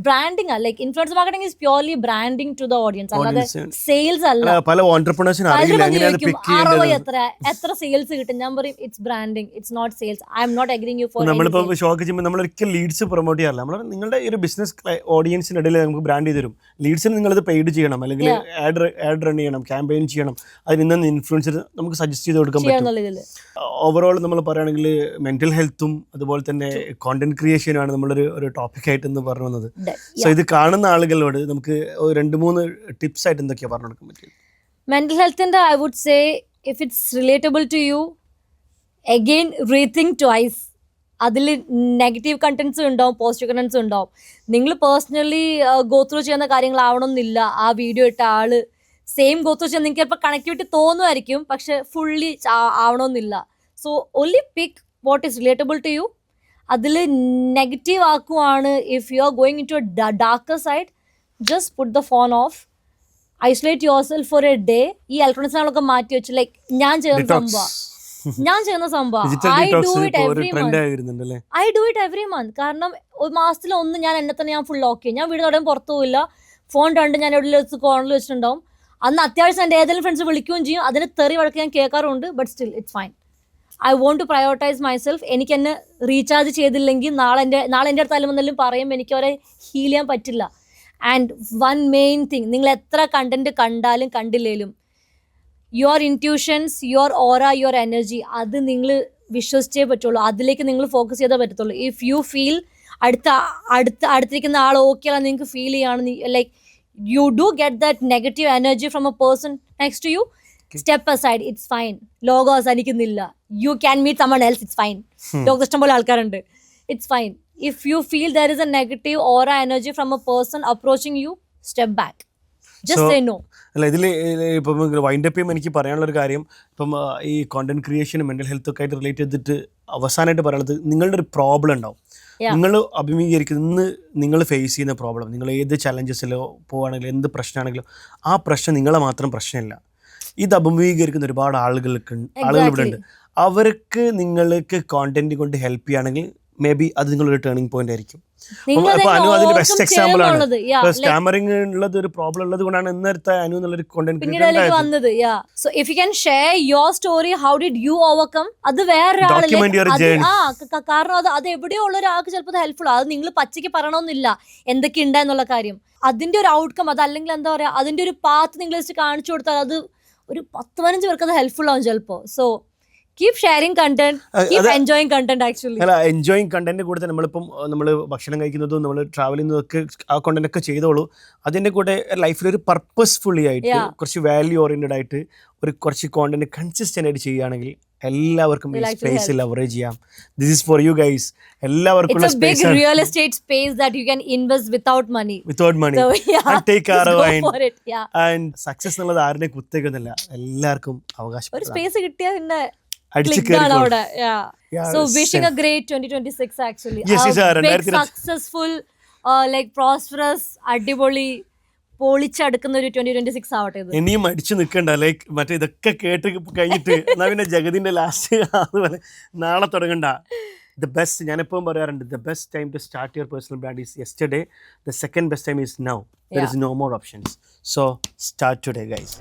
ബ്രാൻഡിങ് ആണ്. Like influencer marketing is purely branding to the audience, അല്ലാതെ സെയിൽസ് അല്ല. പല ഓൺട്രപ്രണേഴ്സിനും അറിയില്ല എങ്ങനെയാണ് പിക്ക് ചെയ്യേണ്ടത്. എത്ര സെയിൽസ് കിട്ടും? ഞാൻ പറയും it's branding, it's not sales. I M not agreeing you for. നമ്മളിപ്പോ ഷോക്ക് ചെയ്യുമ്പോൾ നമ്മൾ ഒരിക്കലും ലീഡ്സ് പ്രൊമോട്ട് ചെയ്യാറില്ല. നമ്മൾ നിങ്ങളുടെ ഒരു ബിസിനസ് ഓഡിയൻസിനിടയിൽ നമുക്ക് ബ്രാൻഡ് ചെയ്ത് തരും. ലീഡ്സിന് നിങ്ങളിത് പെയ്ഡ് ചെയ്യണം, അല്ലെങ്കിൽ ആഡ് റൺ ചെയ്യണം, ക്യാമ്പയിൻ ചെയ്യണം. അതിൽ നിന്ന് ഇൻഫ്ലുവൻസർ നമുക്ക് സജസ്റ്റ് ചെയ്ത് കൊടുക്കാൻ പറ്റും. ഓവറോൾ നമ്മൾ പറയുകയാണെങ്കിൽ മെന്റൽ ഹെൽത്തും അതുപോലെ തന്നെ കോണ്ടന്റ് ക്രിയേഷനും ആണ് നമ്മളൊരു ടോപ്പിക്കായിട്ട് ഇന്ന് പറഞ്ഞു വന്നത്. സോ ഇത് കാണുന്ന ആളുകളോട് നമുക്ക് 2-3 ടിപ്സ് ആയിട്ട് എന്തൊക്കെയാ പറഞ്ഞു കൊടുക്കാൻ പറ്റും? മെന്റൽ ഹെൽത്തിന്റെ I would say if it's relatable to you, again rethink twice. അതിൽ നെഗറ്റീവ് കണ്ടന്റ്സ് ഉണ്ടാവും, പോസിറ്റീവ് കണ്ടന്റ്സ് ഉണ്ടാവും. നിങ്ങൾ പേഴ്സണലി ഗോ ത്രൂ ചെയ്യുന്ന കാര്യങ്ങളാവണമെന്നില്ല ആ വീഡിയോ ഇട്ട ആള് സെയിം ഗോ ത്രൂ ചെയ്യാൻ. നിങ്ങൾക്ക് ചിലപ്പോൾ കണക്ടിവിറ്റി തോന്നുമായിരിക്കും, പക്ഷെ ഫുള്ളി ആവണമെന്നില്ല. So only pick what is relatable to you. അതിൽ നെഗറ്റീവ് ആക്കുവാണ്, if you are going into a darker side, just put the phone off, isolate yourself for a day. ഈ ഇലക്ട്രോണിക്സിനൊക്കെ മാറ്റി വെച്ച് ലൈക്ക് ഞാൻ ചെയ്യുന്ന സംഭവം I do it every month. കാരണം ഒരു മാസത്തിൽ ഒന്ന് ഞാൻ എന്നെ തന്നെ ഞാൻ ഫുൾ ലോക്ക് ചെയ്യും. ഞാൻ വീടിനോടെ പുറത്തു പോയില്ല, ഫോൺ ഞാൻ എവിടെ കോണിൽ വെച്ചിട്ടുണ്ടാവും. അന്ന് അത്യാവശ്യം എൻ്റെ ഏതെങ്കിലും ഫ്രണ്ട്സ് വിളിക്കുകയും ചെയ്യും, അതിന് തെറി വഴക്ക് ഞാൻ കേൾക്കാറുണ്ട്. But still it's fine. I want to prioritize myself. എനിക്ക് എന്നെ റീചാർജ് ചെയ്തില്ലെങ്കിൽ നാളെ എൻ്റെ അടുത്ത് അല്ലെന്നെല്ലാം പറയും, എനിക്ക് അവരെ ഹീൽ ചെയ്യാൻ പറ്റില്ല. ആൻഡ് വൺ മെയിൻ തിങ്, നിങ്ങൾ എത്ര കണ്ടന്റ് കണ്ടാലും കണ്ടില്ലേലും your intuitions, your aura, your energy, അത് നിങ്ങൾ വിശ്വസിച്ചേ പറ്റുള്ളൂ. അതിലേക്ക് നിങ്ങൾ ഫോക്കസ് ചെയ്തേ പറ്റത്തുള്ളൂ. ഇഫ് യു ഫീൽ അടുത്തിരിക്കുന്ന ആൾ ഓക്കെ ആണ് നിങ്ങൾക്ക് ഫീൽ ചെയ്യാണ്, like you do get that negative energy from a person next to you, step aside, it's fine. Logos അനിക്കുന്നില്ല, you can meet someone else, it's fine. ലോകത്ത് ഇഷ്ടംപോലെ ആൾക്കാരുണ്ട്, it's fine. If you feel there is a negative aura energy from a person approaching you, step back, just say no. അല്ല, ഇതിൽ ഇപ്പം wind up ചെയ്യുമ്പോൾ എനിക്ക് പറയാനുള്ളൊരു കാര്യം, ഇപ്പം ഈ കോണ്ടന്റ് ക്രിയേഷനും മെന്റൽ ഹെൽത്ത് ഒക്കെ ആയിട്ട് റിലേറ്റ് ചെയ്തിട്ട് അവസാനമായിട്ട് പറയുന്നത്, നിങ്ങളുടെ ഒരു പ്രോബ്ലം ഉണ്ടാവും, നിങ്ങൾ അഭിമുഖീകരിക്കുന്ന ഇന്ന് നിങ്ങൾ ഫേസ് ചെയ്യുന്ന പ്രോബ്ലം, നിങ്ങൾ ഏത് ചലഞ്ചസിലോ പോവുകയാണെങ്കിലും എന്ത് പ്രശ്നമാണെങ്കിലും ആ പ്രശ്നം നിങ്ങളെ മാത്രം പ്രശ്നമില്ല. ഇത് അഭിമുഖീകരിക്കുന്ന ഒരുപാട് ആളുകൾ ഇവിടെ ഉണ്ട്. അവർക്ക് നിങ്ങൾക്ക് കോണ്ടന്റ് കൊണ്ട് ഹെൽപ്പ് ചെയ്യുകയാണെങ്കിൽ മേ ബി അത് നിങ്ങളൊരു ടേണിംഗ് പോയിന്റ് ആയിരിക്കും. അനു അതിന്റെ ബെസ്റ്റ് എക്സാമ്പിൾ ആണ്. സ്റ്റാമറിംഗ് ഉള്ളത് ഒരു പ്രോബ്ലം ഉള്ളത് കൊണ്ടാണ് ഇന്നത്തെ അനു എന്നുള്ളൊരു കോണ്ടന്റ് വന്നത്. So if you can share your story, how did you overcome, അത് വേറൊരാളെ, കാരണം അത് എവിടെയോ ഉള്ള ഒരാൾക്ക് ചിലപ്പോൾ ഹെൽപ്ഫുൾ. അത് നിങ്ങൾ പച്ചയ്ക്ക് പറയണമെന്നില്ല എന്തൊക്കെ ഉണ്ടായെന്നുള്ള കാര്യം. അതിന്റെ ഒരു ഔട്ട്കം, അതല്ലെങ്കിൽ എന്താ പറയാ, അതിന്റെ ഒരു പാത്ത് നിങ്ങൾ ജസ്റ്റ് കാണിച്ചു കൊടുത്താൽ അത് ഒരു 10-15 പേർക്ക് അത് ഹെൽപ്ഫുൾ ആവും ചിലപ്പോൾ. So keep sharing content, keep enjoying content actually. അല്ല, എൻജോയിങ് കണ്ടന്റ് കൂടെ നമ്മളിപ്പം നമ്മൾ ഭക്ഷണം കഴിക്കുന്നതും നമ്മൾ ട്രാവൽ ചെയ്യുന്നതൊക്കെ ആ കണ്ടന്റ് ഒക്കെ ചെയ്തോളൂ. അതിൻ്റെ കൂടെ ലൈഫിൽ ഒരു പർപ്പസ്ഫുള്ളി ആയിട്ട് കുറച്ച് വാല്യൂ ഓറിയന്റഡ് ആയിട്ട് കുറച്ച് കോണ്ടന്റ് കൺസിസ്റ്റന്റ് ആയിട്ട് ചെയ്യുകയാണെങ്കിൽ എല്ലാവർക്കും ഈ സ്പേസ് ലവറേജ് ചെയ്യാം. This is for you guys. എല്ലാവർക്കും it's a big real estate space that you can invest without money so yeah, and take care of it. Yeah, and success എന്നുള്ളത് ആരുടെ കുത്തേക്കൊന്നുമില്ല, എല്ലാവർക്കും അവകാശം. ഒരു സ്പേസ് കിട്ടിയാൽ പിന്നെ so wishing a great 2026 actually. Yes, big successful like prosperous അടിപൊളി പൊളിച്ചടുക്കുന്ന ഒരു 2026 ആവട്ടെ. ഇത് ഇനിയും അടിച്ചു നിൽക്കണ്ട, ലൈക്ക് മറ്റേ ഇതൊക്കെ കേട്ട് കഴിഞ്ഞിട്ട് എന്നാ പിന്നെ ജഗതിന്റെ ലാസ്റ്റ് അതുപോലെ നാളെ തുടങ്ങണ്ട. The best, ഞാനെപ്പോഴും പറയാറുണ്ട്, the best time to start your personal brand is yesterday. The second best time is now. There is no more options. So start today, guys.